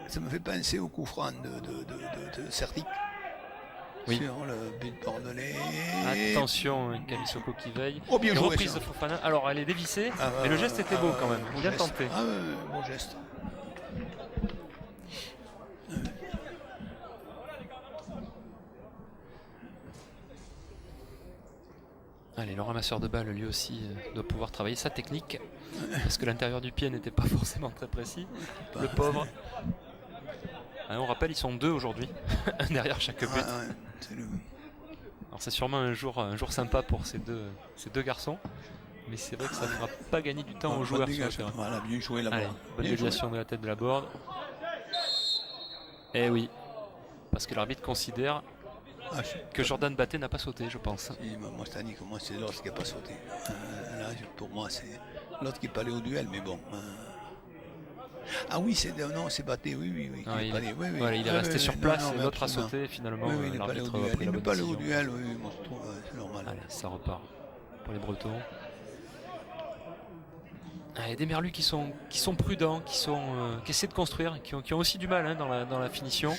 Ça me fait penser au coup franc de Certic.
Oui.
Sur le but bordelais.
Attention, Calisoko qui veille.
Oh, bien joué,
reprise
ça.
de Fofana. Alors, elle est dévissée, mais le geste était beau quand même.
Bon
Bien
geste.
tenté.
Bon geste.
Allez, le ramasseur de balles, lui aussi, doit pouvoir travailler sa technique. Parce que l'intérieur du pied n'était pas forcément très précis. Le pauvre. Ah, on rappelle, ils sont 2 aujourd'hui. Un derrière chaque but. Alors c'est sûrement un jour sympa pour ces deux garçons. Mais c'est vrai que ça ne fera pas gagner du temps aux joueurs sur le terrain.
Voilà, bien joué là-bas.
Allez, bonne déviation de la tête de la board. Eh oui. Parce que l'arbitre considère que Jordan Batté n'a pas sauté, je pense.
Si, moi, je t'ai dit que moi, c'est l'autre qui n'a pas sauté. Là, pour moi, c'est l'autre qui n'est pas allé au duel, mais bon. Ah oui, c'est Batté, oui.
Voilà, il est resté sur place et l'autre a sauté finalement.
Oui, il n'est pas allé au duel. Il n'est pas allé au duel, oui, moi, je trouve, c'est normal.
Allez, ça repart pour les Bretons. Il y a des Merlus qui sont prudents, qui essaient de construire, qui ont aussi du mal dans la finition.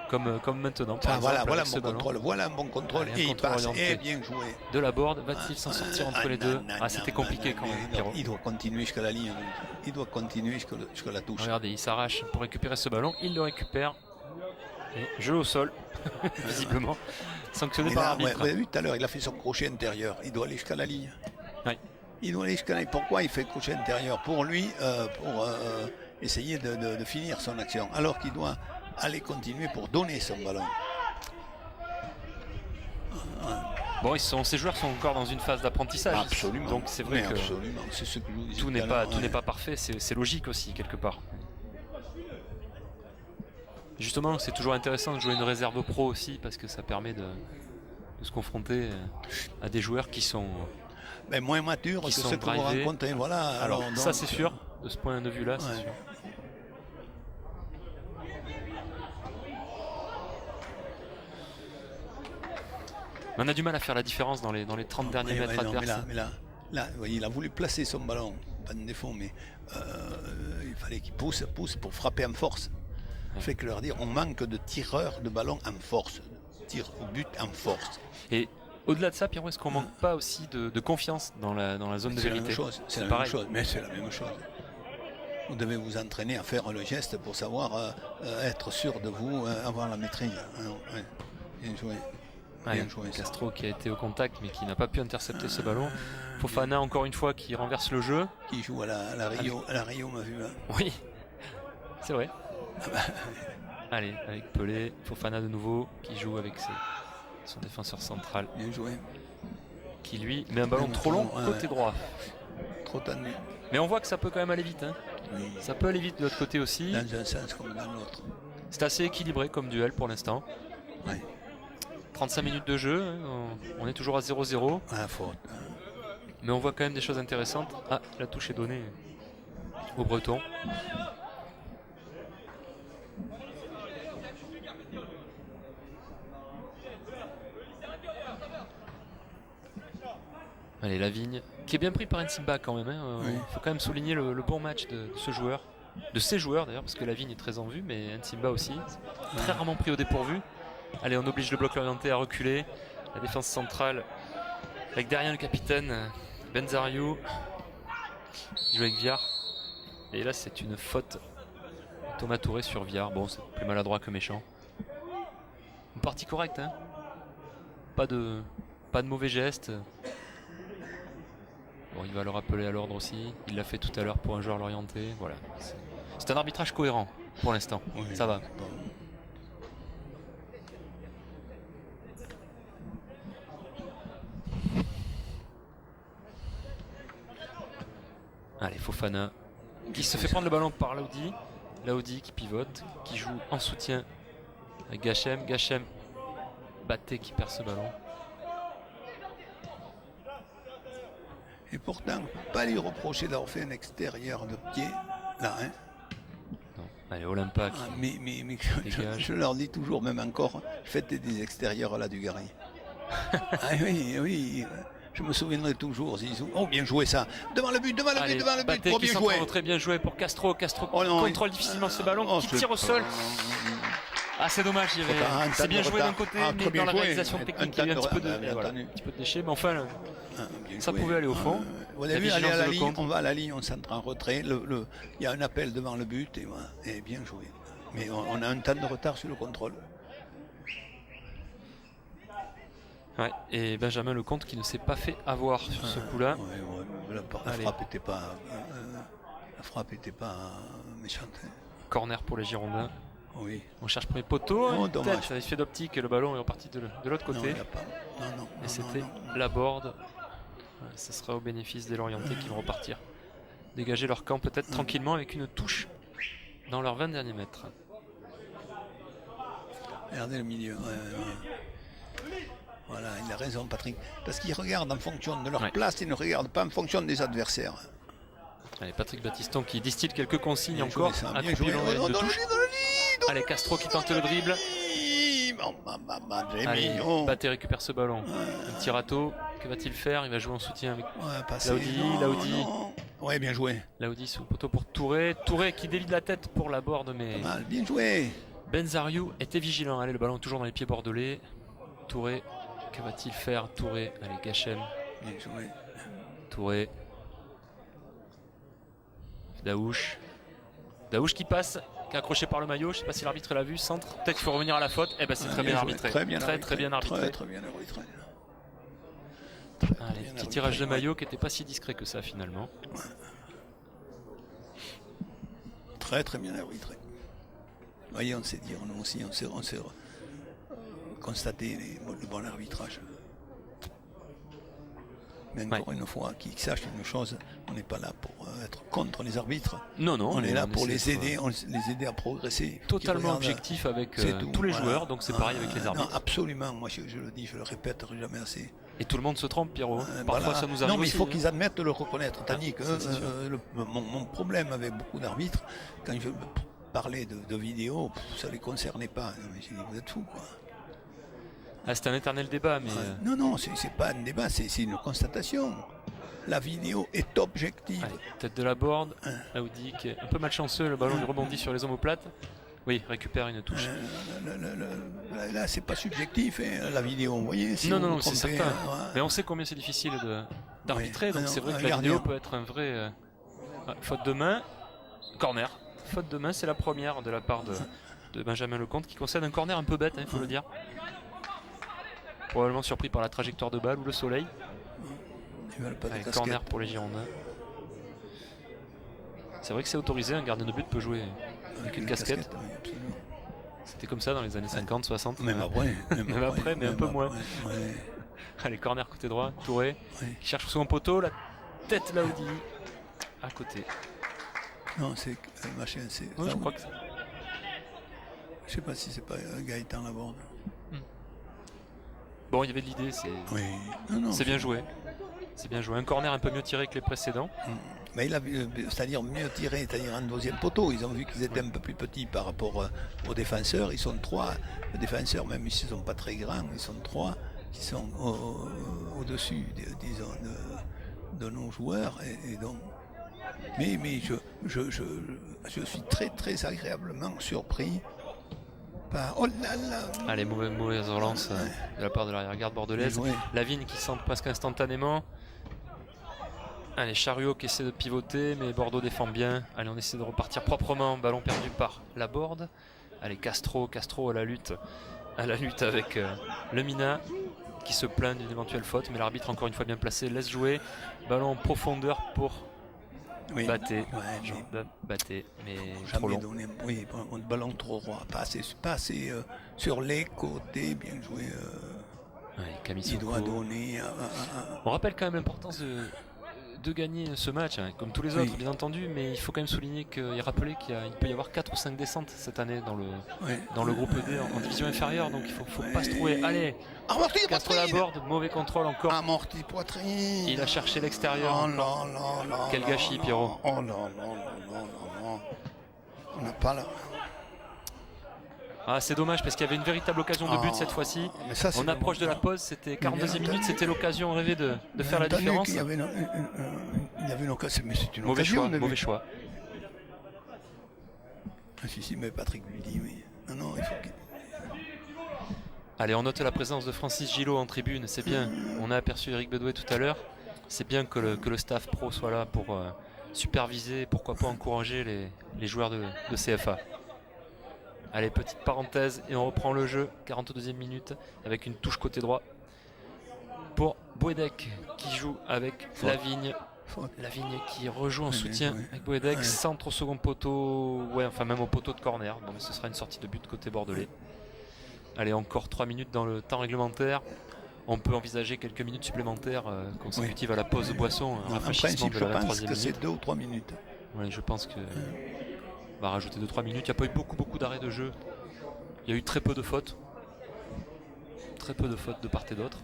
Comme maintenant.
Voilà un bon contrôle.
Allez,
et il passe. Et bien joué.
De la board, va-t-il s'en sortir entre les deux? C'était compliqué quand même, Pierrot.
Il doit continuer jusqu'à la ligne. Il doit continuer jusqu'à la touche.
Regardez, il s'arrache pour récupérer ce ballon. Il le récupère. Et jeu au sol, visiblement. Sanctionné par l'arbitre.
Vous avez vu tout à l'heure, il a fait son crochet intérieur. Il doit aller jusqu'à la ligne.
Oui.
Il doit aller jusqu'à la ligne. Pourquoi il fait le crochet intérieur? Pour lui, pour essayer de finir son action. Alors qu'il doit aller continuer pour donner son ballon.
Bon, ces joueurs sont encore dans une phase d'apprentissage.
Absolument.
Donc c'est vrai que
c'est ce que je vous disais
tout n'est pas parfait. C'est logique aussi quelque part. Justement, c'est toujours intéressant de jouer une réserve pro aussi parce que ça permet de se confronter à des joueurs qui sont
moins matures que ceux que vous rencontrez. Voilà.
Alors ça c'est sûr. De ce point de vue-là, c'est sûr. On a du mal à faire la différence dans les 30 derniers mètres adverses.
Mais là, vous voyez, il a voulu placer son ballon, pas de défaut, mais il fallait qu'il pousse pour frapper en force. Ouais. Fait que leur dire, on manque de tireurs de ballon en force, tir au but en force.
Et au-delà de ça, Pierrot, est-ce qu'on manque pas aussi de confiance dans la zone de vérité?
C'est la même chose, mais c'est la même chose. Vous devez vous entraîner à faire le geste pour savoir être sûr de vous, avoir la maîtrise. Bien joué.
Castro qui a été au contact mais qui n'a pas pu intercepter ce ballon. Fofana encore une fois qui renverse le jeu.
Qui joue à la Rio, m'a vu.
Oui, c'est vrai. Allez, avec Pelé, Fofana de nouveau qui joue avec son défenseur central.
Bien joué.
Qui lui met un ballon trop long côté droit.
Trop tendu.
Mais on voit que ça peut quand même aller vite.
Oui.
Ça peut aller vite de l'autre côté aussi.
Dans un sens comme dans l'autre.
C'est assez équilibré comme duel pour l'instant.
Oui.
35 minutes de jeu, on est toujours à 0-0.
Faute.
Mais on voit quand même des choses intéressantes. Ah, la touche est donnée au Breton. Allez, Lavigne, qui est bien pris par Nsimba quand même.
Oui.
Il faut quand même souligner le bon match de ce joueur. De ces joueurs d'ailleurs, parce que Lavigne est très en vue, mais Nsimba aussi. Très rarement pris au dépourvu. Allez, on oblige le bloc orienté à reculer. La défense centrale avec derrière le capitaine Benzariou. Il joue avec Viard. Et là, c'est une faute. Thomas Touré sur Viard. Bon, c'est plus maladroit que méchant. Une partie correcte, hein. Pas de mauvais gestes. Bon, il va le rappeler à l'ordre aussi. Il l'a fait tout à l'heure pour un joueur l'orienté. Voilà. C'est un arbitrage cohérent pour l'instant. Oui, ça va. Bon. Allez, Fofana qui se fait prendre le ballon par Laoudi. Laoudi qui pivote, qui joue en soutien avec Gachem. Gachem, Batté qui perd ce ballon.
Et pourtant, pas lui reprocher d'avoir fait un extérieur de pied, là, hein.
Non. Allez, Olympa qui
mais
dégage.
je leur dis toujours, même encore, faites des extérieurs à la Dugarry. Ah oui, je me souviendrai toujours. Zizou. Oh, bien joué ça. Devant le but, devant le but.
Baté
Oh,
qui
bien
s'entoure,
joué.
très bien joué pour Castro. Castro
Oh non,
contrôle difficilement ce ballon, qui tire au sol. Ah, c'est dommage, c'est bien joué d'un côté, mais dans la réalisation technique, il y a eu un petit peu de déchet, mais enfin, ça pouvait aller au fond.
Vous avez vu, aller à la ligne, on va à la ligne, on s'entre en retrait. Il y a un appel devant le but et bien joué. Mais on a un temps de retard sur le contrôle.
Ouais, et Benjamin Lecomte qui ne s'est pas fait avoir sur ce coup-là.
La frappe était pas méchante.
Corner pour les Girondins.
Oui.
On cherche premier poteau.
Dommage.
Ça a fait d'optique et le ballon est reparti de l'autre côté.
Non,
et c'était Laborde. Ça sera au bénéfice des Lorientais qui vont repartir. Dégager leur camp peut-être tranquillement avec une touche dans leurs 20 derniers mètres.
Regardez le milieu. Voilà, il a raison Patrick. Parce qu'ils regardent en fonction de leur place, ils ne regardent pas en fonction des adversaires.
Allez, Patrick Battiston qui distille quelques consignes bien encore.
Bien joué.
Allez, Castro qui tente le dribble. Allez, Baté récupère ce ballon. Un petit râteau. Que va-t-il faire? Il va jouer en soutien avec Laoudi.
Ouais, bien joué.
Laoudi sous le poteau pour Touré. Touré qui dévie de la tête pour Laborde, mais
mal, bien joué.
Benzariou était vigilant. Allez, le ballon toujours dans les pieds bordelais. Touré, que va-t-il faire? Touré, allez, Gachem.
Bien joué.
Touré. Daouche qui passe, qui est accroché par le maillot. Je ne sais pas si l'arbitre l'a vu. Centre. Peut-être qu'il faut revenir à la faute. Eh ben, c'est très bien arbitré. Très bien arbitré. Allez, petit tirage de maillot qui n'était pas si discret que ça finalement.
Très bien arbitré. Vous voyez, on sait dire, nous aussi, on sait constater le bon arbitrage. Mais encore une fois, qu'ils sachent une chose, on n'est pas là pour être contre les arbitres.
Non,
on est là pour les aider à progresser.
Totalement objectif avec tous les joueurs, donc c'est pareil avec les arbitres.
Non, absolument, moi je le dis, je le répète jamais assez.
Et tout le monde se trompe, Pierrot. Parfois ça nous arrive.
Non, mais il faut
aussi,
qu'ils admettent de le reconnaître. Tandis que mon problème avec beaucoup d'arbitres, quand je parlais de vidéos, ça ne les concernait pas. J'ai dit, vous êtes fous, quoi.
Ah, c'est un éternel débat, mais...
Non, c'est pas un débat, c'est une constatation. La vidéo est objective.
Allez, tête de Laborde, Audi qui est un peu malchanceux, le ballon lui rebondit sur les omoplates. Oui, récupère une touche.
Là, c'est pas subjectif, hein, la vidéo, vous voyez. Si
non, c'est certain. Mais on sait combien c'est difficile d'arbitrer, donc c'est vrai que la vidéo peut être un vrai... faute de main, corner. Faute de main, c'est la première de la part de Benjamin Lecomte qui concède un corner un peu bête, il faut le dire. Probablement surpris par la trajectoire de balle ou le soleil. Allez, corner pour les Girondins. C'est vrai que c'est autorisé, un gardien de but peut jouer avec une casquette.
Oui,
c'était comme ça dans les années 50, 60.
Même après,
mais un peu moins. Allez, corner côté droit, Touré qui cherche son poteau, la tête Laoudi à côté.
Non, c'est machin, c'est.
Oui, je crois que c'est.
Je sais pas si c'est pas Gaëtan Laborde.
Bon, il y avait de l'idée, c'est bien joué. C'est bien joué. Un corner un peu mieux tiré que les précédents.
Mais c'est-à-dire mieux tiré, c'est-à-dire un deuxième poteau. Ils ont vu qu'ils étaient un peu plus petits par rapport aux défenseurs. Ils sont 3 défenseurs, même s'ils ne sont pas très grands, ils sont 3 qui sont au-dessus, disons, de nos joueurs. Et donc, mais je suis très agréablement surpris. Oh là là.
Allez, mauvaise relance de la part de l'arrière-garde bordelaise. Lavigne qui centre presque instantanément. Allez, Chariot qui essaie de pivoter, mais Bordeaux défend bien. Allez, on essaie de repartir proprement. Ballon perdu par Laborde. Allez, Castro à la lutte avec le Mina qui se plaint d'une éventuelle faute, mais l'arbitre encore une fois bien placé laisse jouer. Ballon en profondeur pour Baté. Baté, mais trop long.
Oui, un ballon trop droit, pas assez sur les côtés, bien joué. Il doit donner.
On rappelle quand même l'importance de gagner ce match, hein, comme tous les autres, bien entendu, mais il faut quand même souligner et rappeler qu'il peut y avoir 4 ou 5 descentes cette année dans le groupe D en division inférieure, donc il faut pas se trouver. Allez, Castro Laborde, mauvais contrôle encore.
Amorti poitrine.
Il a cherché l'extérieur.
Oh non.
Quel gâchis, Pierrot.
Oh non. On n'a pas là.
Ah, c'est dommage parce qu'il y avait une véritable occasion de but cette fois-ci. On approche de la pause, c'était 42e minute, c'était l'occasion rêvée de faire la différence.
Il y avait une occasion, mais c'est une
mauvais
occasion.
Mauvais choix.
Ah, si, mais Patrick lui dit, oui. Non, il faut qu'il...
Allez, on note la présence de Francis Gillot en tribune, c'est bien. On a aperçu Eric Bedouet tout à l'heure. C'est bien que le staff pro soit là pour superviser, pourquoi pas encourager les joueurs de CFA. Allez, petite parenthèse et on reprend le jeu, 42e minute, avec une touche côté droit pour Boedek qui joue avec Lavigne. Lavigne qui rejoue en soutien avec Boedek, centre au second poteau, enfin même au poteau de corner. Bon, mais ce sera une sortie de but côté bordelais. Allez, encore 3 minutes dans le temps réglementaire. On peut envisager quelques minutes supplémentaires consécutives à la pause de boisson.
En principe, je pense que c'est 2 ou 3 minutes.
Oui, je pense que on va rajouter 2-3 minutes. Il n'y a pas eu beaucoup d'arrêts de jeu. Il y a eu très peu de fautes. Très peu de fautes de part et d'autre.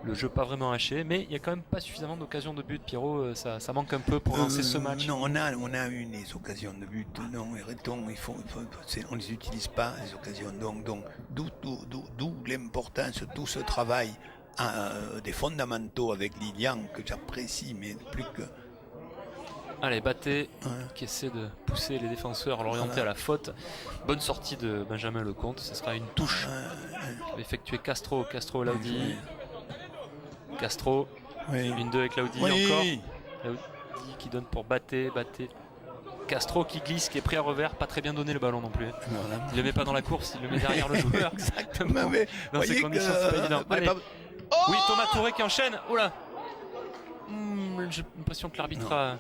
Le jeu pas vraiment haché, mais il n'y a quand même pas suffisamment d'occasions de but. Pierrot, ça manque un peu pour lancer ce match.
Non, on a eu des occasions de but. Non, arrêtons, on ne les utilise pas, les occasions. Donc d'où l'importance, tout ce travail des fondamentaux avec Lilian, que j'apprécie, mais plus que...
Allez, Batté qui essaie de pousser les défenseurs à l'orienter à la faute. Bonne sortie de Benjamin Lecomte. Ce sera une touche qui va effectuer Castro et Laudi. Castro, 1-2 avec Laudi encore. Laudi qui donne pour Batté. Castro qui glisse, qui est pris à revers, pas très bien donné le ballon non plus.
Voilà.
Il le met pas dans la course, il le met derrière le joueur.
Exactement. Mais
dans ces conditions, c'est pas évident. Allez. Oui, Thomas Touré qui enchaîne. Oula. J'ai l'impression que l'arbitre a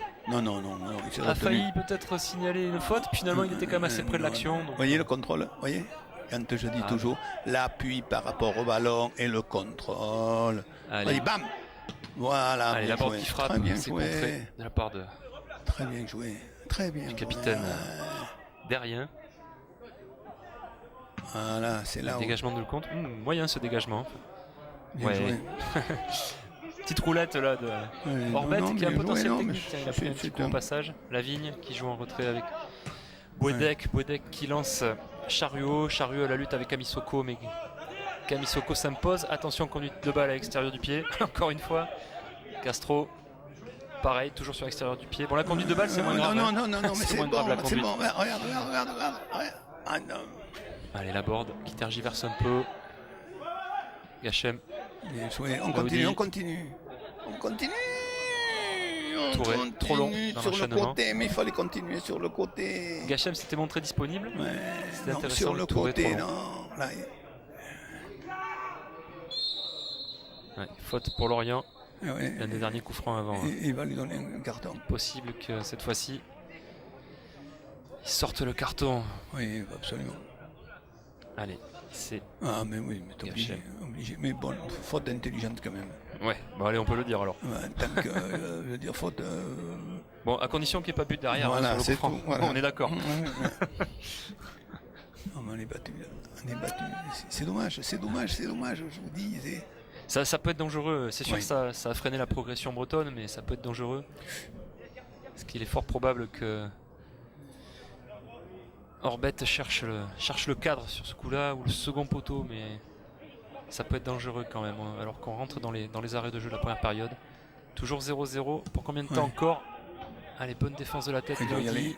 failli peut-être signaler une faute. Finalement, il était quand même assez près de l'action.
Vous voyez le contrôle, voyez, quand je dis toujours l'appui par rapport au ballon et le contrôle. Allez, bam. Voilà.
Allez, la bande qui frappe, c'est contré de la part de.
Très bien joué. Très bien.
Du capitaine derrière.
Voilà, c'est là.
Le dégagement de Lecomte. Moyen ce dégagement.
Bien joué.
Petite roulette là de Orbet qui a un potentiel technique. Il a pris un petit coup au passage. Lavigne qui joue en retrait avec Boedek. Boedek qui lance Chariot à la lutte avec Kamisoko, mais Kamisoko s'impose. Attention, conduite de balle à l'extérieur du pied. Encore une fois. Castro. Pareil, toujours sur l'extérieur du pied. Bon, la conduite de balle, c'est moins grave.
Non, mais c'est bon, c'est bon. Regarde. Ah non.
Allez, la board qui tergiverse un peu. Gachem.
On continue.
Touré, trop long dans
sur le
l'enchaînement.
côté, mais il fallait continuer sur le côté.
Gachem s'était montré disponible. C'était intéressant.
Sur le côté, non. Là,
faute pour Lorient. L'un des derniers coups francs avant.
Il va lui donner un carton.
Possible que cette fois-ci, il sorte le carton.
Oui, absolument.
Allez, c'est.
Ah, mais oui, mais t'es obligé. Mais bon, faute intelligente quand même.
Ouais, bon, allez, on peut le dire alors.
Tant que, je veux dire, faute.
Bon, à condition qu'il n'y ait pas but derrière.
Voilà,
sur le coup franc.
voilà.
On est d'accord.
On est battu. C'est dommage, je vous dis.
Ça peut être dangereux. C'est sûr que ça a freiné la progression bretonne, mais ça peut être dangereux. Parce qu'il est fort probable que Orbet cherche le cadre sur ce coup-là, ou le second poteau, mais ça peut être dangereux quand même. Alors qu'on rentre dans les arrêts de jeu de la première période. Toujours 0-0. Pour combien de temps encore? Allez, bonne défense de la tête.
Il doit y aller.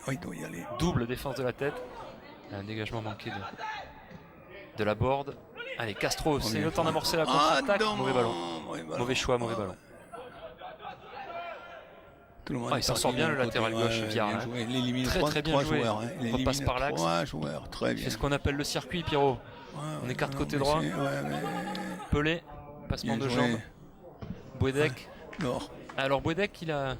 Double défense de la tête. Un dégagement manqué de la board. Allez, Castro, c'est le temps d'amorcer la contre-attaque. Mauvais ballon. Mauvais choix, mauvais ballon. Il s'en sort bien le latéral gauche, Viard. Très bien joué. Repasse par l'axe. Il fait ce qu'on appelle le circuit, Pierrot. On écarte côté droit. Pelé, passement de jambes. Boedek. Alors Boedek, il a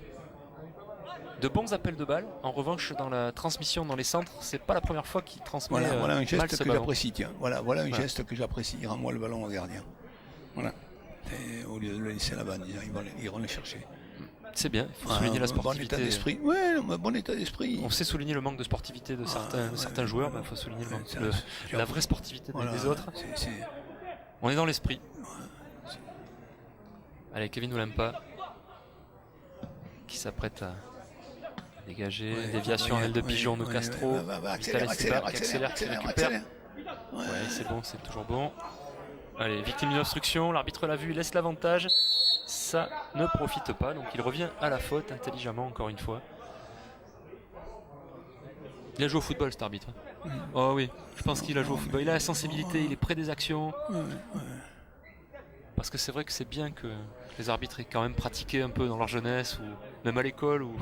de bons appels de balles. En revanche, dans la transmission dans les centres, c'est pas la première fois qu'il transmet.
Voilà un geste que j'apprécie. Tiens, voilà un geste que j'apprécie. Il renvoie le ballon au gardien. Voilà. Et au lieu de le laisser là-bas, ils vont le chercher.
C'est bien, il faut souligner la sportivité.
Bon état d'esprit. Bon état d'esprit.
On sait souligner le manque de sportivité de certains joueurs, mais il faut souligner la vraie sportivité des autres. On est dans l'esprit. Allez, Kevin Oulampa qui s'apprête Dégagé, déviation en aile de pigeon de Castro.
Accélère,
qui récupère. Ouais, c'est bon, c'est toujours bon. Allez, victime d'une obstruction, l'arbitre l'a vu, laisse l'avantage. Ça ne profite pas, donc il revient à la faute intelligemment encore une fois. Il a joué au football cet arbitre. Oh oui, je pense qu'il a joué au football. Il a la sensibilité, il est près des actions. Parce que c'est vrai que c'est bien que les arbitres aient quand même pratiqué un peu dans leur jeunesse, ou même à l'école, ou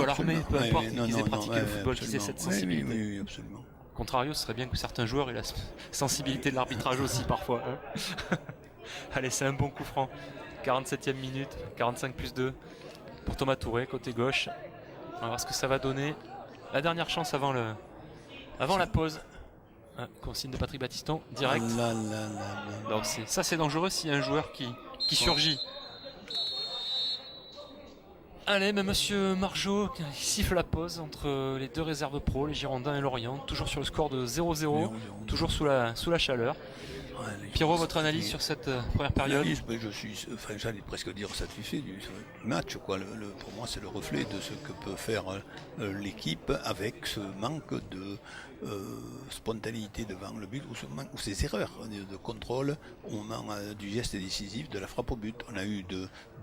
à l'armée, peu importe, qu'ils aient pratiqué le football, qu'ils aient cette sensibilité.
Oui, absolument.
Contrario, ce serait bien que certains joueurs aient la sensibilité de l'arbitrage aussi parfois. Hein. Allez, c'est un bon coup franc. 47e minute, 45 plus 2 pour Thomas Touré, côté gauche. On va voir ce que ça va donner. La dernière chance avant la pause. Consigne de Patrick Battiston, direct. Donc ça c'est dangereux s'il y a un joueur qui surgit. Allez, mais monsieur Margeau il siffle la pause entre les deux réserves pro, les Girondins et Lorient, toujours sur le score de 0-0, toujours sous la chaleur. Pierrot, votre analyse sur cette première période?
J'allais presque dire satisfait du match. Quoi. Pour moi, c'est le reflet de ce que peut faire l'équipe avec ce manque de spontanéité devant le but ou ces erreurs de contrôle au moment du geste décisif de la frappe au but. On a eu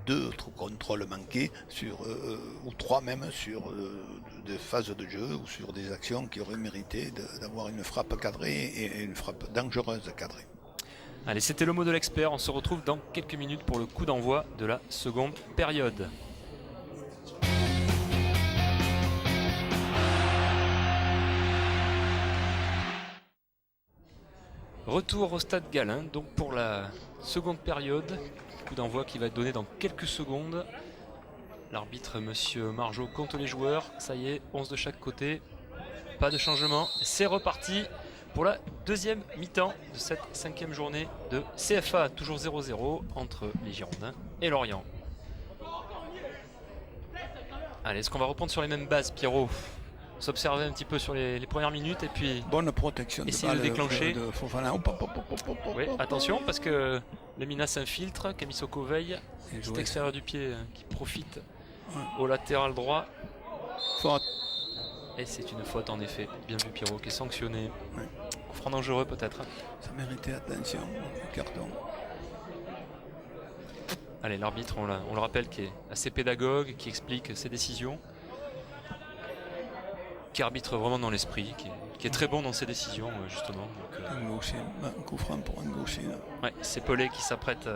deux contrôles manqués ou trois même sur des phases de jeu ou sur des actions qui auraient mérité d'avoir une frappe cadrée et une frappe dangereuse cadrée.
Allez, c'était le mot de l'expert. On se retrouve dans quelques minutes pour le coup d'envoi de la seconde période. Retour au stade Gallin, donc pour la seconde période. Coup d'envoi qui va être donné dans quelques secondes. L'arbitre, monsieur Margeau, compte les joueurs. Ça y est, 11 de chaque côté. Pas de changement. C'est reparti pour la deuxième mi-temps de cette 5e journée de CFA. Toujours 0-0 entre les Girondins et Lorient. Allez, est-ce qu'on va reprendre sur les mêmes bases, Pierrot? S'observer un petit peu sur les premières minutes et puis
bonne protection
essayer de déclencher.
Oui,
attention parce que le Mina s'infiltre, Kamisoko veille, cet extérieur du pied qui profite au latéral droit.
Faute.
Et c'est une faute en effet, bien vu Pierrot, qui est sanctionné. Coup franc dangereux peut-être.
Ça méritait attention, carton.
Allez, l'arbitre, on le rappelle, qui est assez pédagogue, qui explique ses décisions. Qui arbitre vraiment dans l'esprit, qui est très bon dans ses décisions justement. Donc,
un gaucher, un coup franc pour un gaucher.
Ouais, c'est Pelé qui s'apprête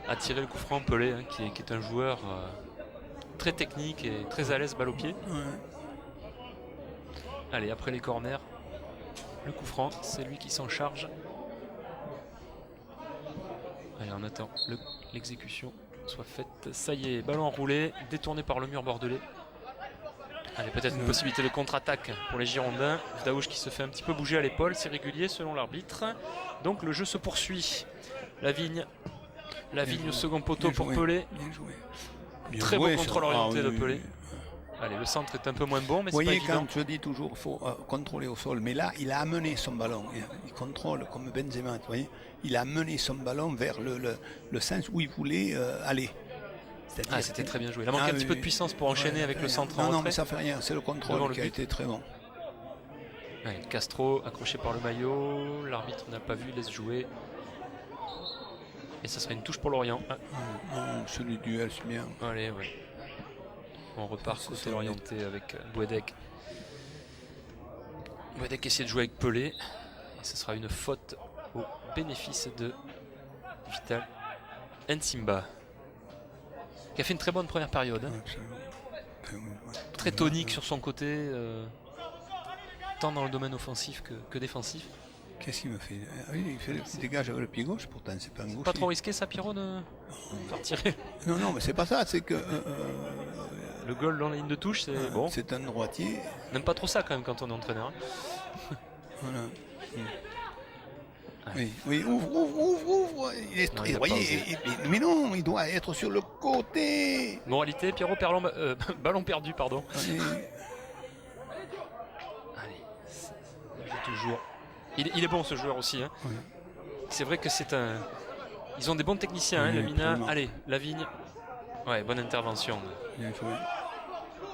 à tirer le coup franc. Pelé, hein, qui est un joueur très technique et très à l'aise balle au pied.
Ouais.
Allez, après les corners, le coup franc, c'est lui qui s'en charge. Allez, on attend l'exécution soit faite. Ça y est, ballon enroulé, détourné par le mur bordelais. Allez, peut-être une possibilité de contre-attaque pour les Girondins. Daouche qui se fait un petit peu bouger à l'épaule, c'est régulier selon l'arbitre. Donc le jeu se poursuit. Lavigne au second poteau pour Pelé. Très bon contrôle orienté de Pelé. Allez, le centre est un peu moins bon, mais c'est pas évident.
Vous voyez, quand je dis toujours qu'il faut contrôler au sol, mais là, il a amené son ballon. Il contrôle comme Benzema, vous voyez. Il a amené son ballon vers le sens où il voulait aller.
C'était très bien joué. Il a manqué un petit peu de puissance pour enchaîner avec le centre en retrait.
Non, mais ça fait rien. C'est le contrôle qui a été très bon.
Ouais, Castro accroché par le maillot. L'arbitre n'a pas vu, laisse jouer. Et ça serait une touche pour Lorient.
Non, celui du duel, c'est bien.
Allez, ouais. On repart côté orienté avec Bouedek. Bouedek essaie de jouer avec Pelé. Et ce sera une faute au bénéfice de Vital Nsimba, qui a fait une très bonne première période. Très tonique sur son côté, tant dans le domaine offensif que défensif.
Qu'est-ce qu'il me fait? Il fait le petit dégage avec le pied gauche, pourtant c'est pas un gaucher.
Pas trop risqué ça, Pierrot, de faire tirer?
Non, mais c'est pas ça, c'est que...
le goal dans la ligne de touche, c'est bon.
C'est un droitier.
On n'aime pas trop ça quand même quand on est entraîneur.
Voilà. Oui, ouvre. Mais non, il doit être sur le côté.
Moralité, Pierrot, ballon perdu, pardon. Allez, toujours. Il est bon ce joueur aussi. Hein.
Oui.
C'est vrai que c'est un... Ils ont des bons techniciens, le Mina. Allez, Lavigne. Ouais, bonne intervention.
Bien joué.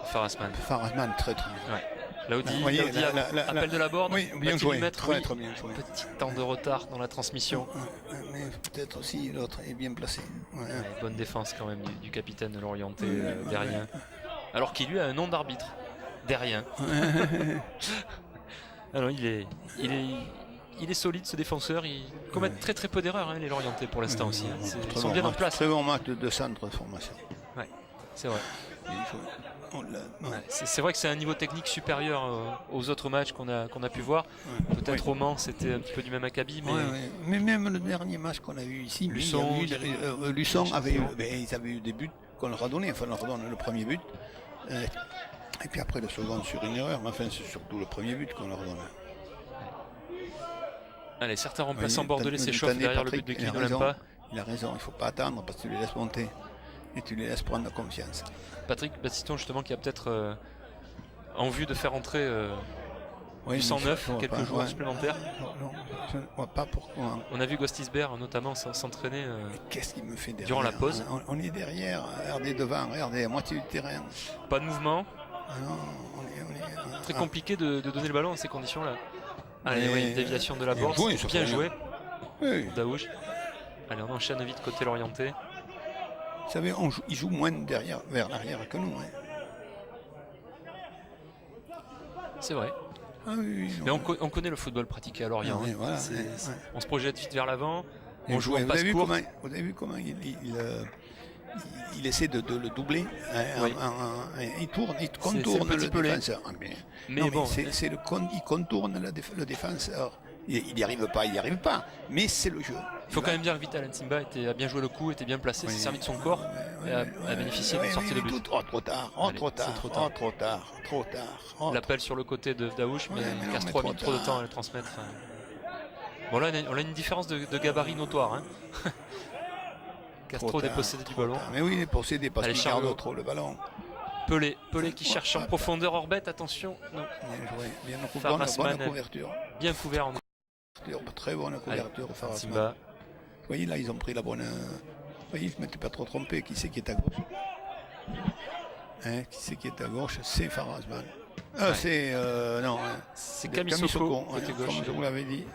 Farasman.
Farasman, très très bien.
Ouais. Laudi,
Vous voyez,
Laudi, appel de la board.
Oui, bien joué, très bien joué.
Petit temps de retard dans la transmission.
Mais peut-être aussi l'autre est bien placé. Ouais.
Bonne défense quand même du capitaine de l'Orienté derrière. Alors qu'il lui a un nom d'arbitre. Derrière. Alors il est solide ce défenseur. Il commet très très peu d'erreurs les Lorientais pour l'instant aussi. Ils sont bien en place.
Très bon match de centre de formation.
Ouais, c'est vrai.
Ouais.
C'est vrai que c'est un niveau technique supérieur aux autres matchs qu'on a pu voir. Peut-être au Mans, c'était un petit peu du même acabit.
Mais même le dernier match qu'on a eu ici, Luçon ils avaient eu des buts qu'on leur a donnés. Enfin, on leur donne le premier but. Et puis après le second sur une erreur. Mais enfin, c'est surtout le premier but qu'on leur donne.
Allez, certains remplaçants bordelais s'échauffent derrière
Patrick,
le but de qui ne l'aime pas.
Il a raison, il ne faut pas attendre parce que tu les laisses monter. Et tu les laisses prendre la confiance.
Patrick Battiston justement qui a peut-être en vue de faire entrer du 109 quelques joueurs supplémentaires.
Je ne vois pas pourquoi.
On a vu Gostisberg notamment s'entraîner
qu'est-ce qu'il me fait derrière,
durant la pause.
On est derrière, regardez devant, regardez à moitié du terrain.
Pas de mouvement.
Non,
très compliqué de donner le ballon dans ces conditions-là. Allez, oui, déviation de la board, bien joué.
Oui.
Daouche. Allez, on enchaîne vite côté l'Orienté.
Vous savez, ils jouent moins derrière, vers l'arrière que nous.
C'est vrai.
Ah, oui,
mais on connaît le football pratiqué à Lorient.
Voilà,
on se projette vite vers l'avant. On joue en
passe courte. Vous avez vu comment il essaie de le doubler. Il contourne le défenseur. Mais bon, il contourne le défenseur. Il n'y arrive pas. Mais c'est le jeu.
Il faut quand même dire que Vital Nsimba a bien joué le coup, était bien placé, s'est servi de son corps et a bénéficié d'une sortie de but.
Trop tard.
L'appel sur le côté de Daouche, mais Castro a mis trop de temps à le transmettre. Bon là, on a une différence de gabarit notoire. Castro dépossédé du ballon.
Mais oui, il est possédé parce qu'il garde trop le ballon.
Pelé qui cherche en profondeur hors bête, attention. Non.
Bien joué, bonne couverture.
Bien couvert en
très bonne couverture.
Simba.
Vous voyez là, ils ont pris la bonne. Vous voyez, je ne m'étais pas trop trompé. Qui c'est qui est à gauche? Qui c'est qui est à gauche? C'est Farasman. C'est non.
C'est Camisoko,
côté gauche. Comme je vous l'avais dit.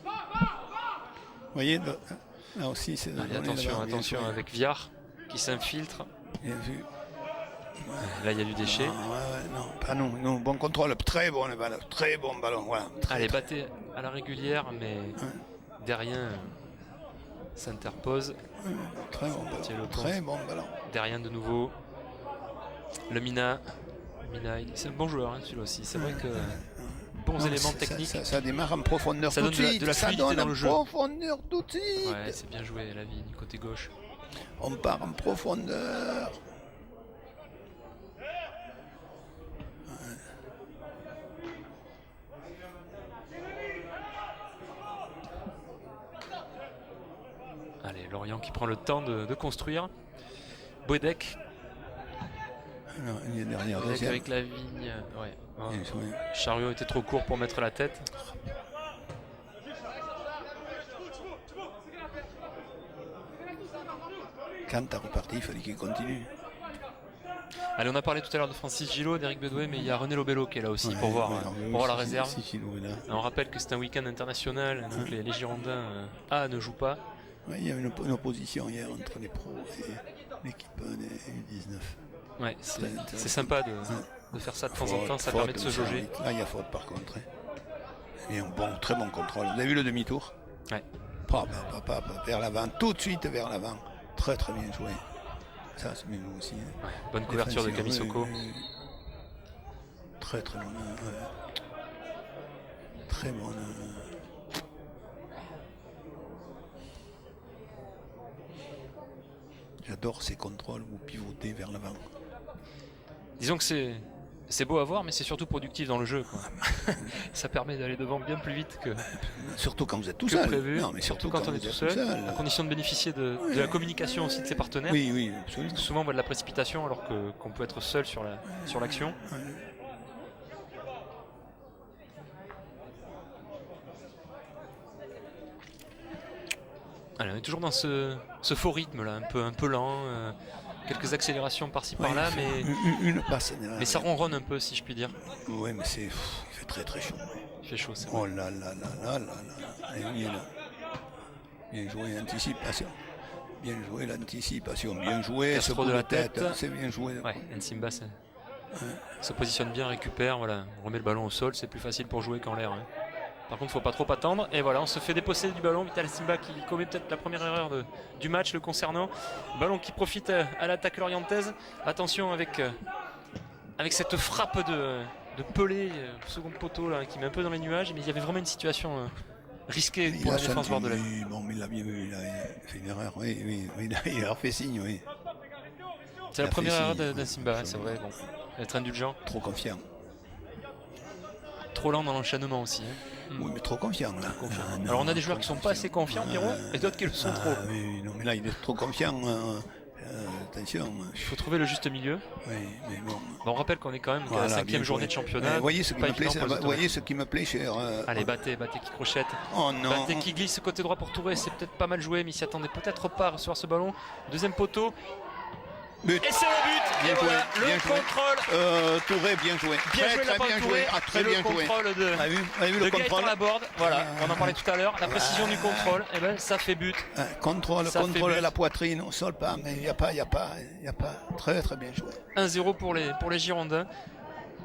Vous voyez, là aussi, c'est.
Attention avec Viard qui s'infiltre.
Bien vu.
Là, il y a du déchet.
Non, bon contrôle, très bon ballon. Voilà.
Allez, battez à la régulière, mais derrière s'interpose.
Très bon ballon.
Derrière de nouveau. Le Mina, c'est un bon joueur celui-là aussi. C'est vrai que bons éléments techniques.
Ça démarre en profondeur
tout de suite. De la fluidité dans le jeu.
Profondeur tout de suite.
Ouais, c'est bien joué, la vie du côté gauche.
On part en profondeur.
Allez, Lorient qui prend le temps de construire. Boedek.
Il est derrière.
Avec la vigne. Chariot était trop court pour mettre la tête.
Quand t'as reparti, il fallait qu'il continue.
Allez, on a parlé tout à l'heure de Francis Gillot, d'Éric Bedoué, mais il y a René Lobello qui est là aussi pour voir la réserve. On rappelle que c'est un week-end international, donc les Girondins ne jouent pas.
Il y a une opposition hier entre les pros et l'équipe des U19.
Ouais, c'est sympa de faire ça de temps en temps, ça permet de se jauger.
Là, il y a faute par contre. Et très bon contrôle. Vous avez vu le demi-tour?
Ouais.
Vers l'avant, tout de suite vers l'avant. Très bien joué. Ça, c'est mieux aussi.
Bonne couverture de Camisoko.
Très bonne. Très bonne. J'adore ces contrôles où pivoter vers l'avant.
Disons que c'est beau à voir, mais c'est surtout productif dans le jeu. Ça permet d'aller devant bien plus vite que.
Surtout quand vous êtes tout seul.
Prévu. Non, mais surtout quand on est tout seul. À condition de bénéficier de la communication aussi de ses partenaires.
Oui, absolument.
Parce que souvent on voit de la précipitation alors qu'on peut être seul sur l'action. Allez, on est toujours dans ce faux rythme là, un peu lent. quelques accélérations par-ci par-là, mais
une passe.
mais ça ronronne un peu, si je puis dire.
Oui, mais il fait très très chaud.
Il fait chaud, c'est
Oh
vrai.
là là là là là là. Allez, on y est là. Bien joué, anticipation. Bien joué l'anticipation. Bien joué,
Castro
ce coup
de la tête.
C'est bien joué.
Ouais, Nsimba se positionne bien, récupère, voilà, on remet le ballon au sol, c'est plus facile pour jouer qu'en l'air. Hein. Par contre, faut pas trop attendre. Et voilà, on se fait déposséder du ballon. Vital Nsimba qui commet peut-être la première erreur du match le concernant. Ballon qui profite à l'attaque lorientaise. Attention avec cette frappe de Pelé, second poteau là, qui met un peu dans les nuages. Mais il y avait vraiment une situation risquée pour la défense bordelaise.
Bon, mais il a bien vu, il a fait une erreur. Oui, il a fait signe, oui.
C'est la première erreur d'Nsimba, c'est vrai. Bon, être indulgent.
Trop confiant.
Trop lent dans l'enchaînement aussi. Hein.
Oui, mais trop confiant là. Non,
alors on a des joueurs qui sont pas assez confiants, Pierrot, et d'autres qui le sont trop.
Oui, non, mais là il est trop confiant. Attention.
Il faut trouver le juste milieu.
Oui, mais bon.
On rappelle qu'on est quand même à la 5e journée de championnat.
Voyez ce qui me plaît, cher.
Allez, Baté qui crochette.
Oh non.
Baté qui glisse côté droit pour Touré, c'est peut-être pas mal joué, mais il s'y attendait peut-être pas à recevoir ce ballon. Deuxième poteau.
But.
Et c'est le but.
Bien
et
joué,
voilà,
bien
le
joué.
contrôle.
Touré, bien joué.
Bien joué,
très bien joué. Ah, très bien joué.
Le contrôle de Gaëtan Laborde. Voilà, on en parlait tout à l'heure. La précision du contrôle, et ben ça fait but.
Contrôle à la poitrine, on sol pas, mais il n'y a pas. Très très bien joué.
1-0 pour les Girondins.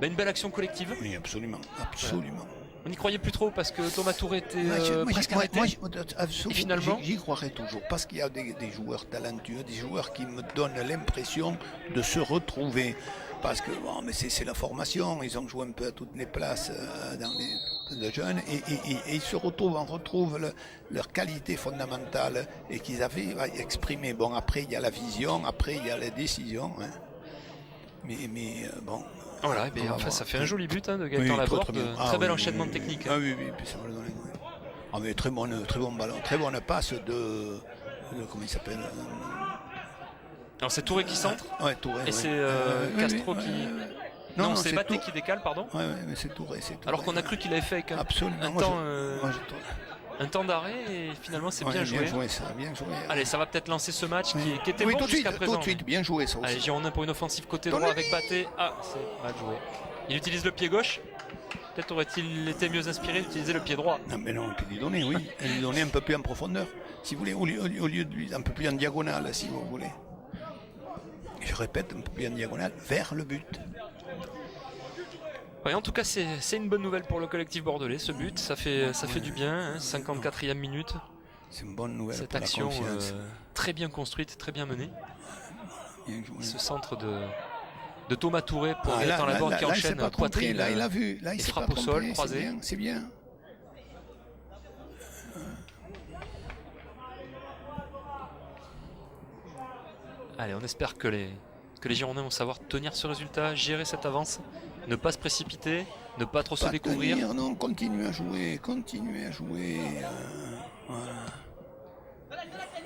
Ben, une belle action collective.
Oui, absolument.
On n'y croyait plus trop parce que Thomas Touré était presque arrêté. Et finalement,
j'y croirais toujours parce qu'il y a des joueurs talentueux, des joueurs qui me donnent l'impression de se retrouver. Parce que bon, mais c'est la formation, ils ont joué un peu à toutes les places de jeunes et ils se retrouvent, on retrouve leur qualité fondamentale et qu'ils avaient exprimé. Bon, après il y a la vision, après il y a les décisions. Hein. Mais bon.
Voilà, et enfin, ça fait un joli but de Gaëtan Laborde, très bel enchaînement de technique.
Ah oui, puis ça va le donner. Ah mais très bon ballon, très bonne passe de comment il s'appelle
Alors c'est Touré qui centre,
ouais, Touré,
et c'est Castro qui... Non, c'est Baté qui décale, pardon.
Ouais, mais c'est Touré.
Alors qu'on a cru qu'il avait fait avec un temps d'arrêt et finalement c'est bien joué.
Bien joué.
Allez, ça va peut-être lancer ce match qui était bon jusqu'à présent.
Tout de suite, bien joué ça aussi.
Allez, Girondin pour une offensive côté droit avec Baté. Ah, c'est mal joué. Il utilise le pied gauche. Peut-être aurait-il été mieux inspiré d'utiliser le pied droit.
Non, mais non, on peut lui donner, oui. Et lui donner un peu plus en profondeur, si vous voulez, au lieu de lui, un peu plus en diagonale, si vous voulez. Je répète, un peu plus en diagonale, vers le but.
Ouais, en tout cas, c'est une bonne nouvelle pour le collectif bordelais, ce but. Ça fait du bien, hein, 54e minute.
C'est une bonne nouvelle.
Cette action très bien construite, très bien menée.
Bien joué.
Ce centre de Thomas Touré pour Gaëtan Laborde qui enchaîne poitrine.
Là, il a vu. Là, il
frappe au sol, croisé.
C'est bien.
Allez, on espère que les Girondins vont savoir tenir ce résultat, gérer cette avance, ne pas se précipiter, ne pas trop se découvrir.
Non, continuez à jouer. Voilà.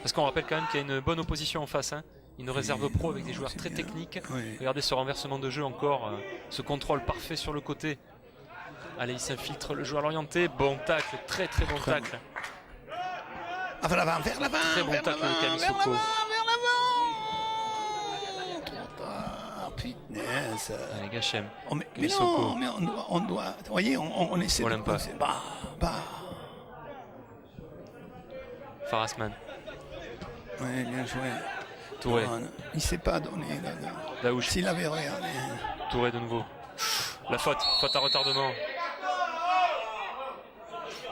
Parce qu'on rappelle quand même qu'il y a une bonne opposition en face. Hein. Une réserve pro avec des joueurs très techniques. Oui. Regardez ce renversement de jeu encore, ce contrôle parfait sur le côté. Allez, il s'infiltre le joueur orienté. Bon tacle, très très bon tacle.
Ah, vers l'avant.
Très bon tacle de Camille Soko. Allez, Gachem.
Mais non, mais on doit. Vous voyez, on essaie de penser.
Farasman.
Oui, bien joué.
Touré.
Il ne s'est pas donné.
Daouche.
S'il avait regardé.
Touré de nouveau. La faute à retardement.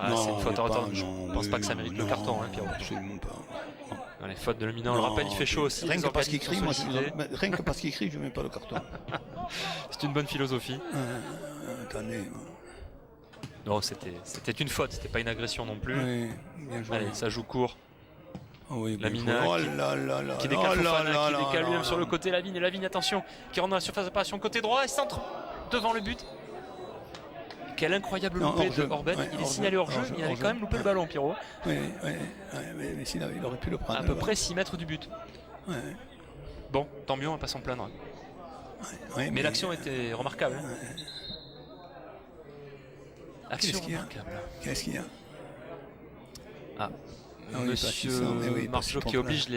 Ah, c'est une faute à retardement. Je ne pense pas que ça mérite le carton, hein, Pierrot.
Absolument pas.
Allez, faute de Lemina, on le rappelle, il fait chaud aussi.
Rien que parce qu'il crie, je ne mets pas le carton.
C'est une bonne philosophie.
Attendez.
Non, c'était une faute, c'était pas une agression non plus.
Oui, bien joué.
Allez, ça joue court.
Oui,
Lamina qui décale Fofana, qui décale lui-même sur le côté. Lavigne, attention, qui rentre dans la surface d'opération côté droit et centre devant le but. Quel incroyable loupé de Orben. Il est signalé hors jeu, mais il avait quand même loupé le ballon, Pierrot.
Oui, mais s'il aurait pu le prendre.
À peu près 6 mètres du but.
Ouais.
Bon, tant mieux, on va pas s'en plaindre. Mais l'action était remarquable. Action remarquable.
Qu'est-ce qu'il y a?
Monsieur Margeau qui oblige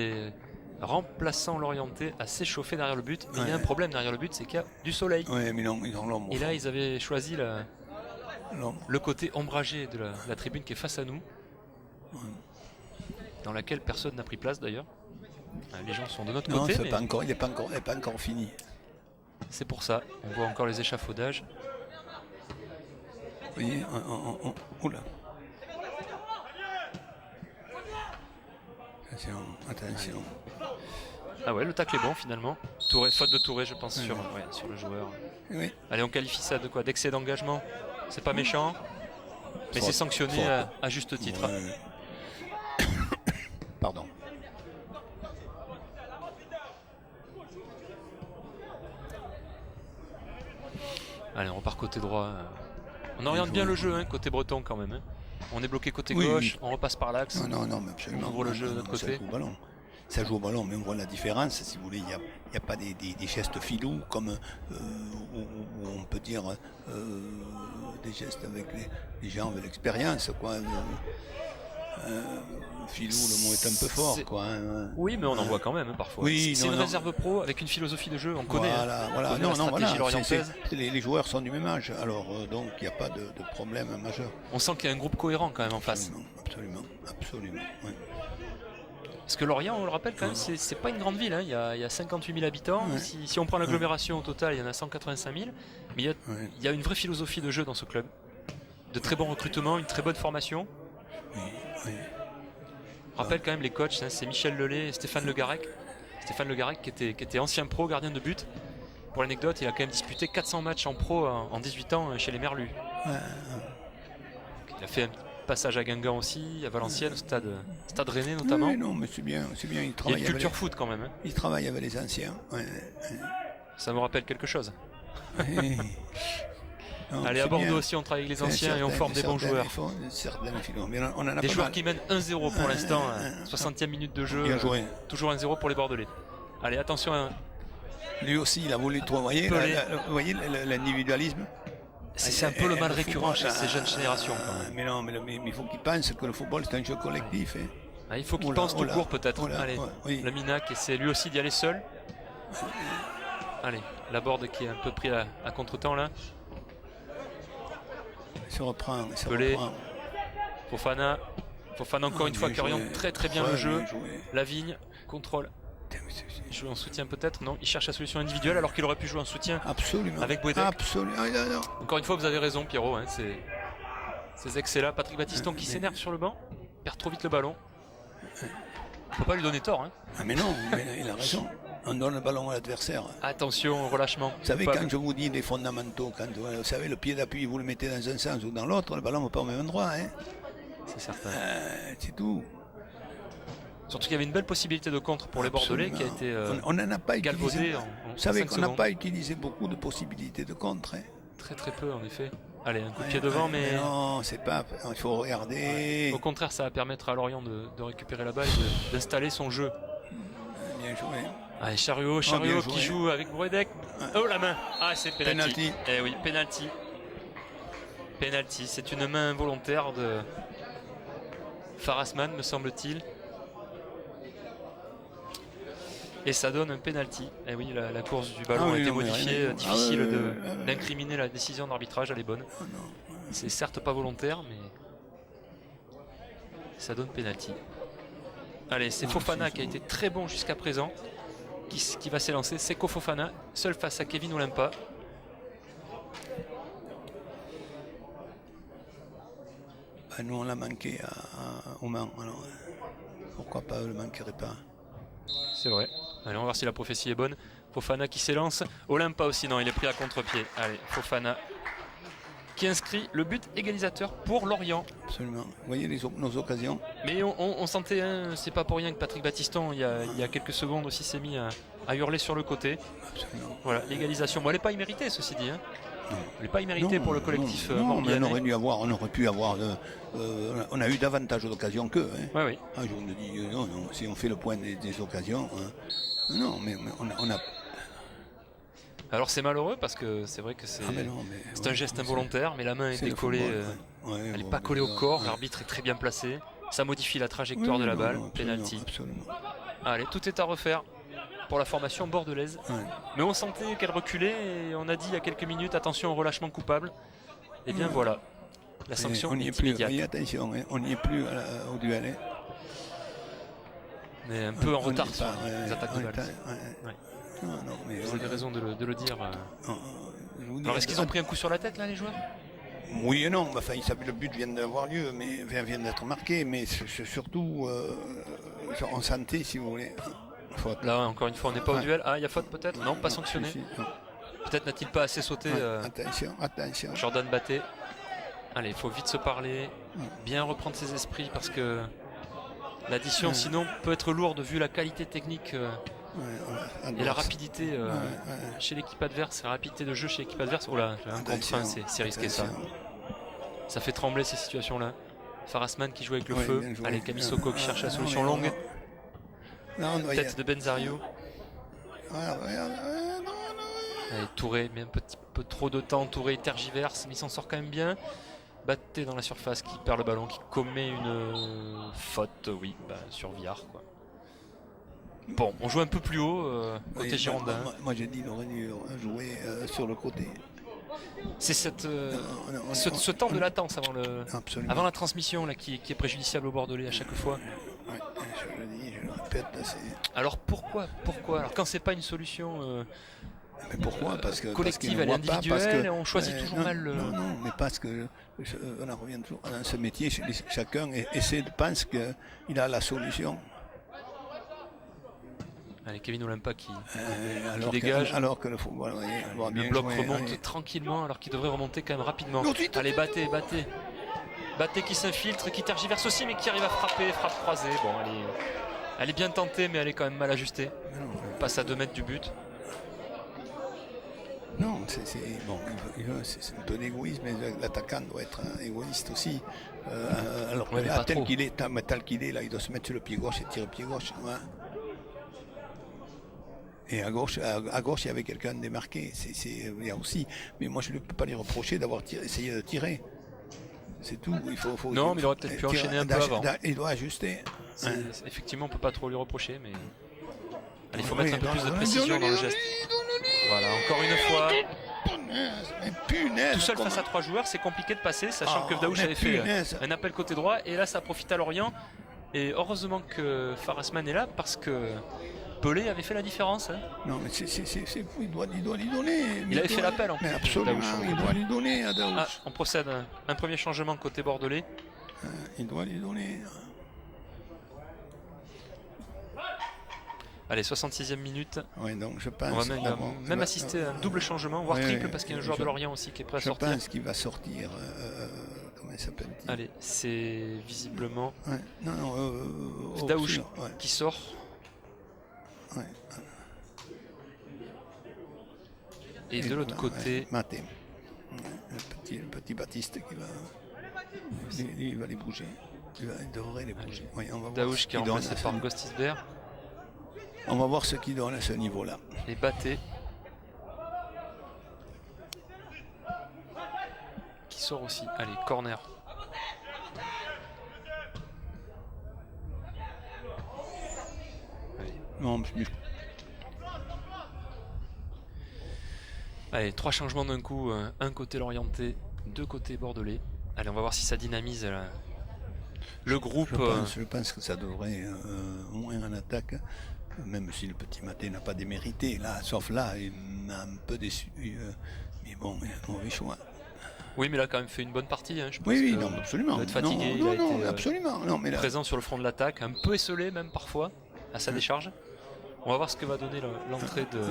remplaçant l'orienté à s'échauffer derrière le but. Mais il y a un
Ouais.
problème derrière le but, c'est qu'il y a du soleil.
Oui, mais non, ils ont l'ombre.
Et là, ils avaient choisi
L'ombre.
le côté ombragé de la tribune qui est face à nous, dans laquelle personne n'a pris place d'ailleurs. Les gens sont de notre
Non,
côté,
c'est
mais
pas encore, il n'est pas encore fini.
c'est pour ça. On voit encore les échafaudages.
Vous voyez, oula. Attention.
Ah ouais, le tacle est bon finalement. Touré, faute de Touré, je pense, sur le joueur.
Oui.
Allez, on qualifie ça de quoi? D'excès d'engagement. C'est pas méchant, mais c'est sanctionné à juste titre.
Pardon.
Allez, on repart côté droit. On oriente bien le jeu, hein, côté breton quand même. Hein. On est bloqué côté gauche, on repasse par l'axe.
Non, mais absolument.
On ouvre le jeu de notre côté.
Ça joue au ballon. Ça joue au ballon, mais on voit la différence. Si vous voulez, il n'y a pas des gestes filous comme où on peut dire des gestes avec les gens avec l'expérience, quoi. Filou, le mot est un peu fort, quoi. Hein.
Oui, mais on en voit quand même, hein, parfois.
Oui,
c'est une réserve pro avec une philosophie de jeu, on connaît.
Voilà.
On connaît la stratégie lorientaise.
Les joueurs sont du même âge, alors donc il n'y a pas de problème majeur.
On sent qu'il y a un groupe cohérent quand même en face.
Absolument. Ouais.
Parce que Lorient, on le rappelle quand même, c'est pas une grande ville. Hein. Il y a 58 000 habitants. Ouais. Si on prend l'agglomération au total, il y en a 185 000. Mais il y a une vraie philosophie de jeu dans ce club. De très bons recrutements, une très bonne formation.
Oui.
On rappelle quand même les coachs, hein, c'est Michel Lelay et Stéphane Le Garec. Stéphane Le Garec qui était ancien pro, gardien de but. Pour l'anecdote, il a quand même disputé 400 matchs en pro en 18 ans chez les Merlus. Il a fait un passage à Guingamp aussi, à Valenciennes, au stade Rennais notamment.
Oui, non, mais c'est bien. Il
y a une culture foot quand même. Hein.
Il travaille avec les anciens.
Ça me rappelle quelque chose.
Non,
allez, à Bordeaux aussi, on travaille avec les anciens et on forme des bons joueurs. Des joueurs qui mènent 1-0 pour l'instant, 60e minute de jeu.
Bien joué.
Toujours 1-0 pour les Bordelais. Allez, attention.
Lui aussi, il a voulu trop. Vous voyez l'individualisme.
C'est un peu le mal récurrent chez ces jeunes générations.
Mais non, mais il faut qu'ils pensent que le football c'est un jeu collectif.
Il faut qu'ils pensent tout court peut-être. Allez, le Minac essaie lui aussi d'y aller seul. Allez, la Borde qui est un peu pris à contre-temps là.
Il se reprend.
Pelé, Fofana encore une fois qui oriente très bien le jeu. Lavigne, contrôle. Jouer en soutien peut-être, non, il cherche la solution individuelle alors qu'il aurait pu jouer en soutien.
Absolument.
Avec Bouedec.
Absolument. Non.
Encore une fois, vous avez raison, Pierrot. Hein, ces excès-là. Patrick Battiston qui s'énerve sur le banc, perd trop vite le ballon. Faut pas lui donner tort. Hein.
Mais non, mais il a raison. On donne le ballon à l'adversaire.
Attention au relâchement.
Vous savez, quand je vous dis les fondamentaux, quand vous savez, le pied d'appui, vous le mettez dans un sens ou dans l'autre, le ballon ne va pas au même endroit. Hein.
C'est certain.
C'est tout.
Surtout qu'il y avait une belle possibilité de contre pour les Bordelais qui a été
on n'en a pas
galvaudé
utilisé. Vous savez qu'on n'a pas utilisé beaucoup de possibilités de contre. Hein.
Très peu en effet. Allez, un coup de pied devant, mais
non, c'est pas. Il faut regarder.
Au contraire, ça va permettre à Lorient de récupérer la balle et d'installer son jeu.
Bien joué.
Allez, Chariot qui joue avec Bouedec. Oh, la main. Ah, c'est penalty. Eh oui, penalty. Penalty, c'est une main involontaire de Farasman, me semble-t-il. Et ça donne un penalty. Et oui, la course du ballon a été modifiée. Difficile d'incriminer la décision d'arbitrage, elle est bonne. C'est certes pas volontaire, mais ça donne penalty. Allez, c'est Fofana qui a été très bon jusqu'à présent, qui va s'élancer. Seko Fofana, seul face à Kevin Olimpa.
Nous, on l'a manqué au Mans. Alors, pourquoi pas, le manquerait pas.
C'est vrai. Allez, on va voir si la prophétie est bonne. Fofana qui s'élance. Olimpa aussi, non, il est pris à contre-pied. Allez, Fofana qui inscrit le but égalisateur pour Lorient.
Absolument. Vous voyez nos occasions.
Mais on sentait, hein, c'est pas pour rien que Patrick Battiston, il y a quelques secondes aussi, s'est mis à hurler sur le côté.
Absolument.
Voilà, l'égalisation. Bon, elle n'est pas imméritée, ceci dit. Hein. Elle n'est pas imméritée pour le collectif
morbihanais. On aurait pu avoir. On a eu davantage d'occasions qu'eux. Hein.
Oui.
Je vous le dis, non, si on fait le point des occasions. Non, mais on a.
Alors c'est malheureux parce que c'est vrai que c'est un geste involontaire, mais la main est décollée. Elle n'est pas collée au corps. L'arbitre est très bien placé. Ça modifie la trajectoire de la balle. Penalty.
Absolument.
Allez, tout est à refaire pour la formation bordelaise.
Ouais.
Mais on sentait qu'elle reculait et on a dit il y a quelques minutes attention au relâchement coupable. Et bien voilà, la sanction
on n'y
est
est plus.
immédiate.
Oui, attention, hein, on n'y est plus au duel. Hein.
Mais un peu en retard
n'est
sur
pas,
les attaques de balles.
Ouais. Non, mais
Vous avez raison de le dire.
je vous dis,
Alors est-ce qu'ils ont pris un coup sur la tête là les joueurs?
Oui et non, enfin, le but vient d'avoir lieu, mais vient d'être marqué, mais c'est surtout en santé, si vous voulez. Faute.
Là encore une fois on n'est pas au duel. Ah il y a faute peut-être? Non, pas sanctionné.
Non.
Peut-être n'a-t-il pas assez sauté
Attention.
Jordan Batté. Allez, il faut vite se parler, bien reprendre ses esprits parce que l'addition sinon peut être lourde vu la qualité technique et la rapidité chez l'équipe adverse, la rapidité de jeu chez l'équipe adverse. Oh là, un contre un, c'est risqué ça. Ça fait trembler ces situations-là. Farasman qui joue avec le feu. Allez, Camille Soko qui cherche la solution longue. Tête de Benzario. Allez, Touré, mais un petit peu trop de temps. Touré tergiverse, mais il s'en sort quand même bien. Batté dans la surface, qui perd le ballon, qui commet une faute, sur Viard, quoi. Bon, on joue un peu plus haut côté Girondin.
Moi j'ai dit qu'il aurait dû jouer sur le côté.
C'est ce temps de latence avant la transmission là, qui est préjudiciable au Bordelais à chaque fois.
Je le dis, je le répète.
Alors pourquoi Alors quand c'est pas une solution
mais pourquoi
collective, elle est individuelle et on choisit toujours mal le...
Non, mais parce que on en revient toujours dans ce métier, chacun essaie de penser qu'il a la solution.
Allez, Kevin Olympa qui
dégage. Alors que le football,
le bloc remonte tranquillement alors qu'il devrait remonter quand même rapidement. Allez, Batté. Batté qui s'infiltre, qui tergiverse aussi mais qui arrive à frapper, frappe croisée. Bon, elle est bien tentée mais elle est quand même mal ajustée. Passe à 2 mètres du but.
Non, c'est un peu d'égoïsme, mais l'attaquant doit être égoïste aussi. Alors que là, tel qu'il est, là, il doit se mettre sur le pied gauche et tirer pied gauche. Ouais. Et à gauche, il y avait quelqu'un démarqué. Il y a aussi. Mais moi, je ne peux pas lui reprocher d'avoir essayé de tirer. C'est tout. Mais il
aurait peut-être pu enchaîner un peu avant.
Il doit ajuster.
Effectivement, on ne peut pas trop lui reprocher, mais allez, il faut mettre un peu plus de précision dans le geste. Voilà, encore une fois. Tout seul face à 3 joueurs, c'est compliqué de passer, sachant que Daouche avait fait un appel côté droit, et là, ça profite à Lorient. Et heureusement que Farasman est là, parce que Pelé avait fait la différence.
Non, mais c'est fou, il doit lui donner.
Il avait fait l'appel en plus.
Absolument, il doit lui donner à Daouche.
On procède un premier changement côté bordelais.
Il doit lui donner.
Allez, 66e minute.
Oui, donc je pense.
On va même assister à un double changement, voire triple, parce qu'il y a un joueur de Lorient aussi qui est prêt à sortir.
Je pense qu'il va sortir. Comment il s'appelle-t-il ?
Allez, c'est visiblement
Daouche
qui sort.
Ouais.
Et de l'autre côté,
Maté. Le petit Baptiste qui va. Il va les bouger. Il devrait les bouger.
Daouche qui est remplacé par Gostisberg.
On va voir ce qu'il donne à ce niveau-là.
Et Batté qui sort aussi. Allez, corner. Allez.
Non,
Allez, 3 changements d'un coup. Un côté l'orienté, 2 côtés bordelais. Allez, on va voir si ça dynamise le groupe.
Je pense que ça devrait, au moins en attaque, même si le petit Maté n'a pas démérité, là, sauf là, il m'a un peu déçu. Mais bon, mauvais choix.
Oui, mais il a quand même fait une bonne partie. Je pense
oui, non, absolument.
Il doit être fatigué.
Non, absolument. Non, mais là...
présent sur le front de l'attaque, un peu esselé même parfois, à sa décharge. On va voir ce que va donner l'entrée de...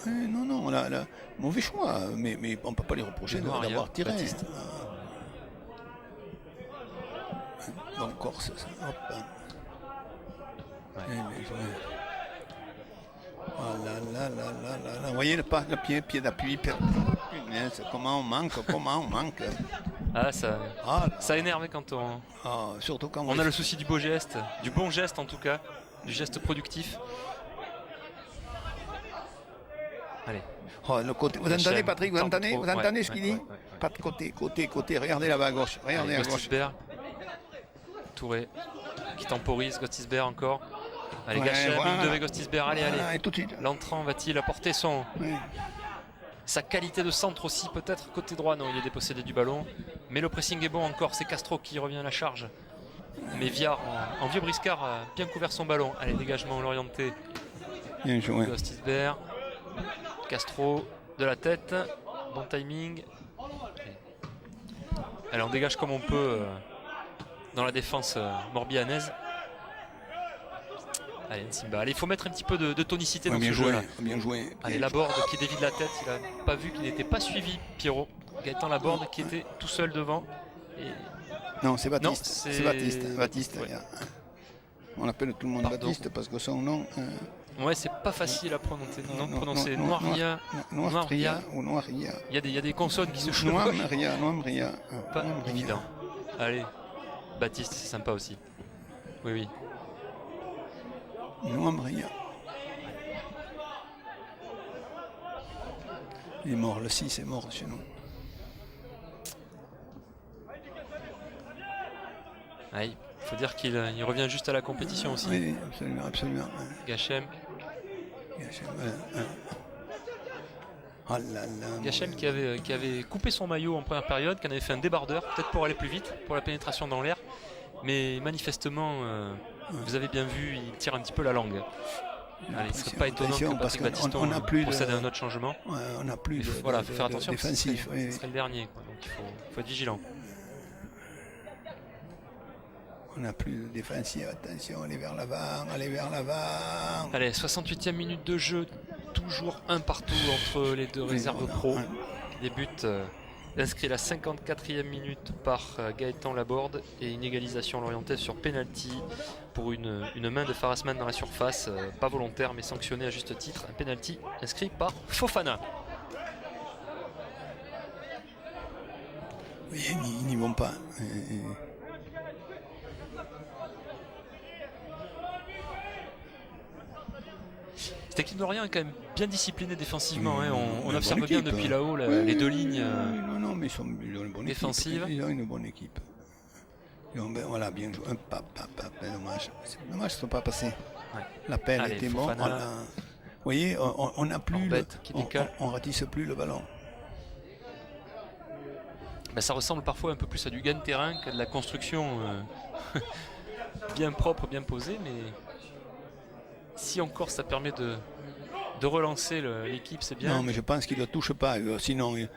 Non, là, mauvais choix, mais on ne peut pas les reprocher d'avoir tiré. Donc Corse, hop. Vous voyez le pied d'appui. Comment on manque.
Ah, ça énerve quand
surtout quand
on a le souci du beau geste, du bon geste en tout cas, du geste productif. Allez.
Le côté. Vous entendez, Patrick? Vous entendez ce qu'il dit? Pas de côté. Regardez là-bas à gauche. Regardez à gauche.
Touré qui temporise, Gostisberg encore. Allez,
Ouais,
Gachem,
voilà.
ligne de Vegostisberg. Allez, allez.
Et tout de suite.
L'entrant va-t-il apporter sa qualité de centre aussi, peut-être côté droit? Non, il est dépossédé du ballon. Mais le pressing est bon encore. C'est Castro qui revient à la charge. Mais Viard, en vieux briscard, a bien couvert son ballon. Allez, dégagement l'orienté.
Bien joué.
Vegostisberg. Castro de la tête. Bon timing. Allez, on dégage comme on peut dans la défense morbihanaise. Allez, Nsimba. Allez, il faut mettre un petit peu de tonicité dans
bien
ce
joué,
jeu-là.
bien joué.
Allez, Laborde qui dévie de la tête. Il n'a pas vu qu'il n'était pas suivi, Pierrot. Gaëtan Laborde qui était tout seul devant. Et...
Non, c'est Baptiste.
Non,
c'est Baptiste. Baptiste.
Ouais.
On appelle tout le monde Baptiste parce que son nom.
Ouais, c'est pas facile à prononcer. Prononcer Noiria.
Noiria ou Noiria.
Il y a des consonnes qui se chevauchent.
Noiria.
Pas évident. Allez, Baptiste, c'est sympa aussi. Oui, oui.
Noiria. Il est mort, le 6 est mort chez nous.
Ah, il faut dire qu'il revient juste à la compétition aussi.
Oui, absolument, absolument.
Gachem.
Oh là là,
Gachem qui avait coupé son maillot en première période, qui en avait fait un débardeur, peut-être pour aller plus vite, pour la pénétration dans l'air. Mais manifestement, vous avez bien vu, il tire un petit peu la langue. Allez, il ne serait pas étonnant que Patrick Battiston procède à un autre changement.
Ouais, on n'a plus de,
voilà, faut faire attention,
défensif.
Ce serait le dernier, quoi. Donc il faut être vigilant.
On n'a plus de défensif, attention, allez vers l'avant, allez vers l'avant.
Allez, 68e minute de jeu, toujours un partout entre les deux réserves pro. Des buts inscrits la 54e minute par Gaëtan Laborde et une égalisation l'orientait sur penalty pour une main de Farasman dans la surface, pas volontaire mais sanctionné à juste titre. Un penalty inscrit par Fofana.
Oui, ils n'y vont pas.
Cette équipe de Lorient est quand même bien disciplinée défensivement. On observe
bonne
bien
équipe,
depuis là-haut les deux lignes
non, mais ils ont une bonne
défensives.
Équipe. Ils ont une bonne équipe. Voilà, bien joué. Dommage. C'est dommage qu'ils ne sont pas passés. Ouais. L'appel était bon. Vous voyez, on n'a plus. On ratisse plus le ballon.
Ben, ça ressemble parfois un peu plus à du gain de terrain qu'à de la construction bien propre, bien posée, mais si encore ça permet de relancer l'équipe, c'est bien.
Non, mais je pense qu'il ne touche pas. Sinon, vous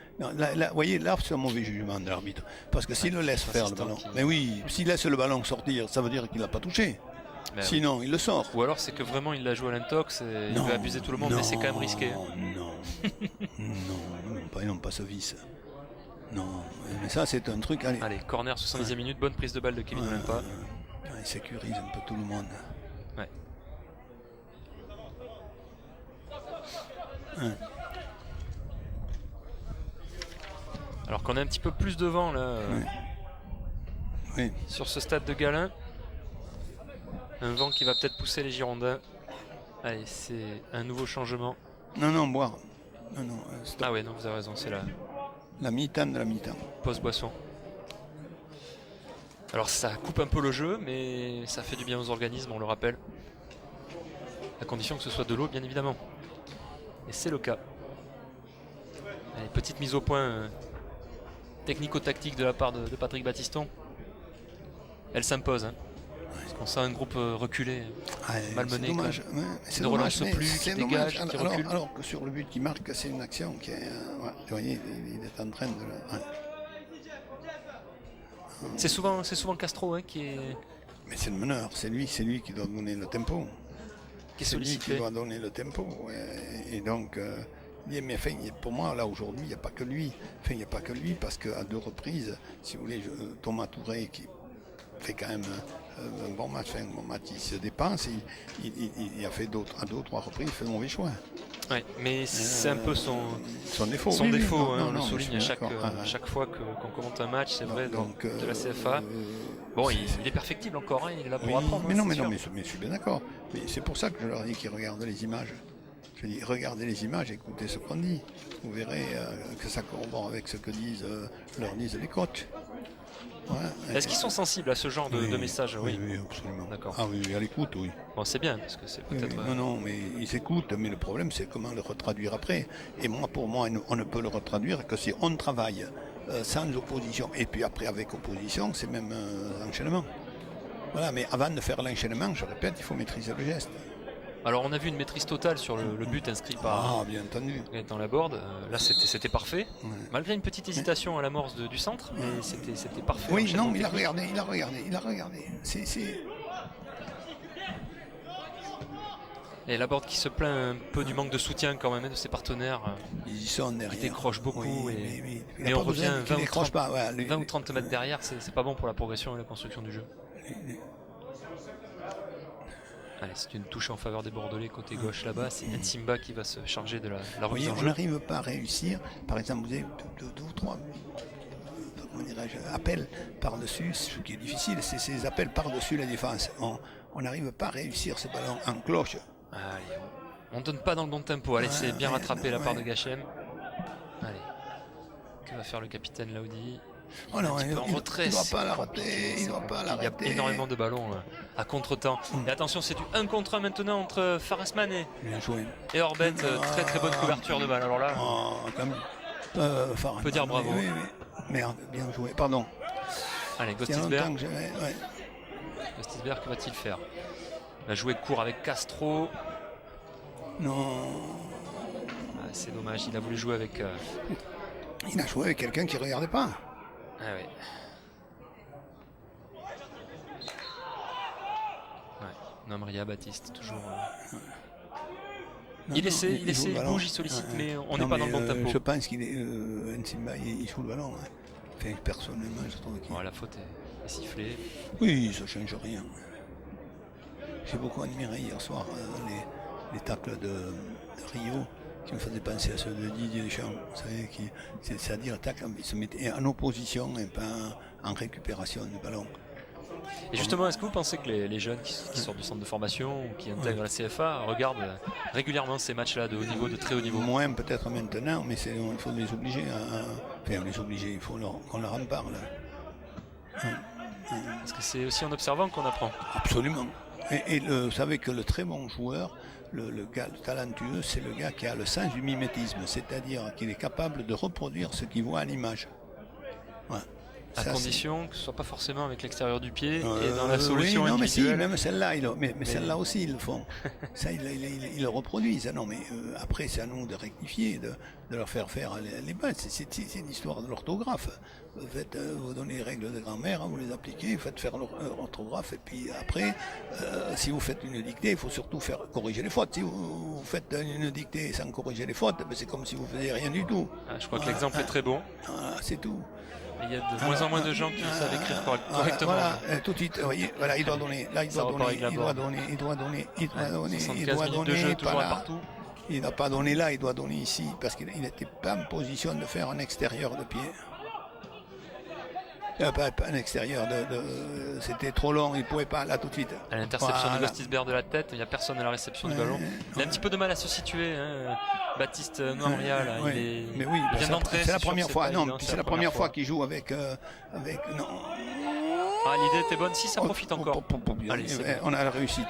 voyez, là, c'est un mauvais jugement de l'arbitre. Parce que s'il le laisse faire le ballon, mais oui, s'il laisse le ballon sortir, ça veut dire qu'il n'a pas touché. Ben sinon, il le sort.
Ou alors c'est que vraiment il l'a joué à l'intox et il veut abuser tout le monde, mais c'est quand même risqué.
Non, ils n'ont pas ce vice. Non, mais ça c'est un truc.
Allez, corner 70e minute, bonne prise de balle de Kevin Wempa.
Il sécurise un peu tout le monde.
Ouais. Alors qu'on est un petit peu plus devant là, sur ce stade de Galin. Un vent qui va peut-être pousser les Girondins. Allez, c'est un nouveau changement.
Non, boire. Non,
stop. Ah ouais, non, vous avez raison, c'est
la mi-temps de la mi-temps.
Pause boisson. Alors ça coupe un peu le jeu, mais ça fait du bien aux organismes, on le rappelle. À condition que ce soit de l'eau, bien évidemment. Et c'est le cas. Allez, petite mise au point technico-tactique de la part de Patrick Battiston. Elle s'impose. Parce qu'on sent un groupe reculé, malmené.
Dommage.
Ne relance plus, qui dégage, qui recule.
Alors que sur le but qui marque, c'est une action qui est... vous voyez, il est en train de...
C'est souvent Castro qui est...
Mais c'est le meneur, c'est lui qui doit donner le tempo.
C'est lui
qui doit donner le tempo. Et donc, mais enfin, pour moi, là, aujourd'hui, il n'y a pas que lui. Enfin, il n'y a pas que lui, parce qu'à 2 reprises, si vous voulez, Thomas Touré, qui fait quand même un bon match, il se dépense, il a fait à 2 ou 3 reprises, il fait un mauvais choix.
Ouais, mais c'est un peu son défaut. On le souligne à chaque fois qu'on commente un match, c'est vrai, de la CFA. Bon, il est perfectible encore, il est là pour apprendre.
Mais je suis bien d'accord. Mais c'est pour ça que je leur dis qu'ils regardent les images. Je dis, regardez les images, écoutez ce qu'on dit. Vous verrez que ça corrobore avec ce que leur disent les coachs. Ouais,
Est-ce qu'ils sont sensibles à ce genre de messages?
Oui, absolument.
D'accord.
Ah oui, à l'écoute, oui.
Bon, c'est bien, parce que c'est peut-être...
Non, mais ils écoutent, mais le problème c'est comment le retraduire après. Et pour moi, on ne peut le retraduire que si on travaille sans opposition. Et puis après, avec opposition, c'est même enchaînement. Voilà, mais avant de faire l'enchaînement, je répète, il faut maîtriser le geste.
Alors on a vu une maîtrise totale sur le but inscrit par
bien entendu.
Gaëtan Laborde. Là c'était parfait,
Ouais.
malgré une petite hésitation à l'amorce du centre, mais c'était parfait.
Oui, non,
Enchaînement
mais il a
technique.
regardé.
Et Laborde qui se plaint un peu du manque de soutien quand même de ses partenaires.
Ils y sont derrière.
Il décroche beaucoup,
Oui,
mais on revient 20
20
ou 30 mètres derrière, c'est pas bon pour la progression et la construction du jeu. Allez, c'est une touche en faveur des Bordelais côté gauche là-bas. C'est Nsimba qui va se charger de la
Vous
remise
voyez,
en
on
jeu.
n'arrive pas à réussir. Par exemple, vous avez deux ou trois appels par-dessus, ce qui est difficile, c'est ces appels par-dessus la défense. On n'arrive pas à réussir ce ballon en cloche.
Allez, on donne pas dans le bon tempo. Allez, c'est bien rattrapé la part de Gachem. Allez, que va faire le capitaine Laudi?
Oh non,
en retrait,
il ne doit
c'est
pas
compliqué,
l'arrêter. Il
c'est
ne doit pas
compliqué. Il y
l'arrêter.
a énormément de ballons à contre-temps. Et attention, c'est du 1 contre 1 maintenant entre Faresman
Bien joué.
et Orbet. Très très bonne couverture de balle. Alors là,
On
peut dire bravo.
Oui. Merde, bien joué. Pardon.
allez,
C'est longtemps
Gostisberg.
que j'avais. Ouais.
Gostisberg, que va-t-il faire? Il va jouer court avec Castro.
Non.
Ah, c'est dommage, il a voulu jouer avec...
Il a joué avec quelqu'un qui ne regardait pas.
Ah ouais. Namria Baptiste, toujours... Il essaie, il bouge, il sollicite, mais on n'est pas dans le bon tempo.
Je pense qu'il est. Nsimba, il joue le ballon. Hein. Enfin, personnellement, je trouve qu'il.
Bon, la faute est sifflée.
Oui, ça ne change rien. J'ai beaucoup admiré hier soir les tacles de Rio qui me faisaient penser à ceux de Didier Deschamps. Vous savez, c'est-à-dire le tacle, il se mettait en opposition et pas en récupération du ballon.
Et justement, est-ce que vous pensez que les jeunes qui sortent du centre de formation ou qui intègrent la CFA regardent régulièrement ces matchs-là de haut niveau, de très haut niveau?
Moins peut-être maintenant, mais il faut les obliger il faut qu'on leur en parle.
Parce que c'est aussi en observant qu'on apprend.
Absolument. Et vous savez que le très bon joueur, le gars talentueux, c'est le gars qui a le sens du mimétisme, c'est-à-dire qu'il est capable de reproduire ce qu'il voit à l'image. Ouais.
À
Ça,
condition que ce soit pas forcément avec l'extérieur du pied et dans la solution
oui, non, mais si,
individuelle.
même celle-là, celle-là aussi ils le font. Ça, ils le reproduisent. Non, mais après, c'est à nous de rectifier, de leur faire les bases. C'est une histoire de l'orthographe. Vous donnez les règles de grammaire, vous les appliquez, vous faites faire l'orthographe, et puis après, si vous faites une dictée, il faut surtout corriger les fautes. Si vous faites une dictée sans corriger les fautes, c'est comme si vous ne faisiez rien du tout.
Je crois que l'exemple est très bon.
C'est tout.
Il y a de moins en moins de gens qui savent écrire correctement.
Voilà, tout de suite, vous voyez, voilà, il doit donner, là il doit donner, il doit donner.
75 minutes de jeu, toujours un partout.
Il n'a pas donné là, il doit donner ici, parce qu'il n'était pas en position de faire un extérieur de pied. Pas un extérieur, c'était trop long, il ne pouvait pas, là tout de suite.
À l'interception de Gostisberg de la tête, il n'y a personne à la réception du ballon. Il a un petit peu de mal à se situer, Baptiste Noamria, là.
Mais oui, c'est la première fois, c'est la première fois qu'il joue avec non.
Ah, l'idée était bonne, si ça profite encore.
Allez, on a la réussite.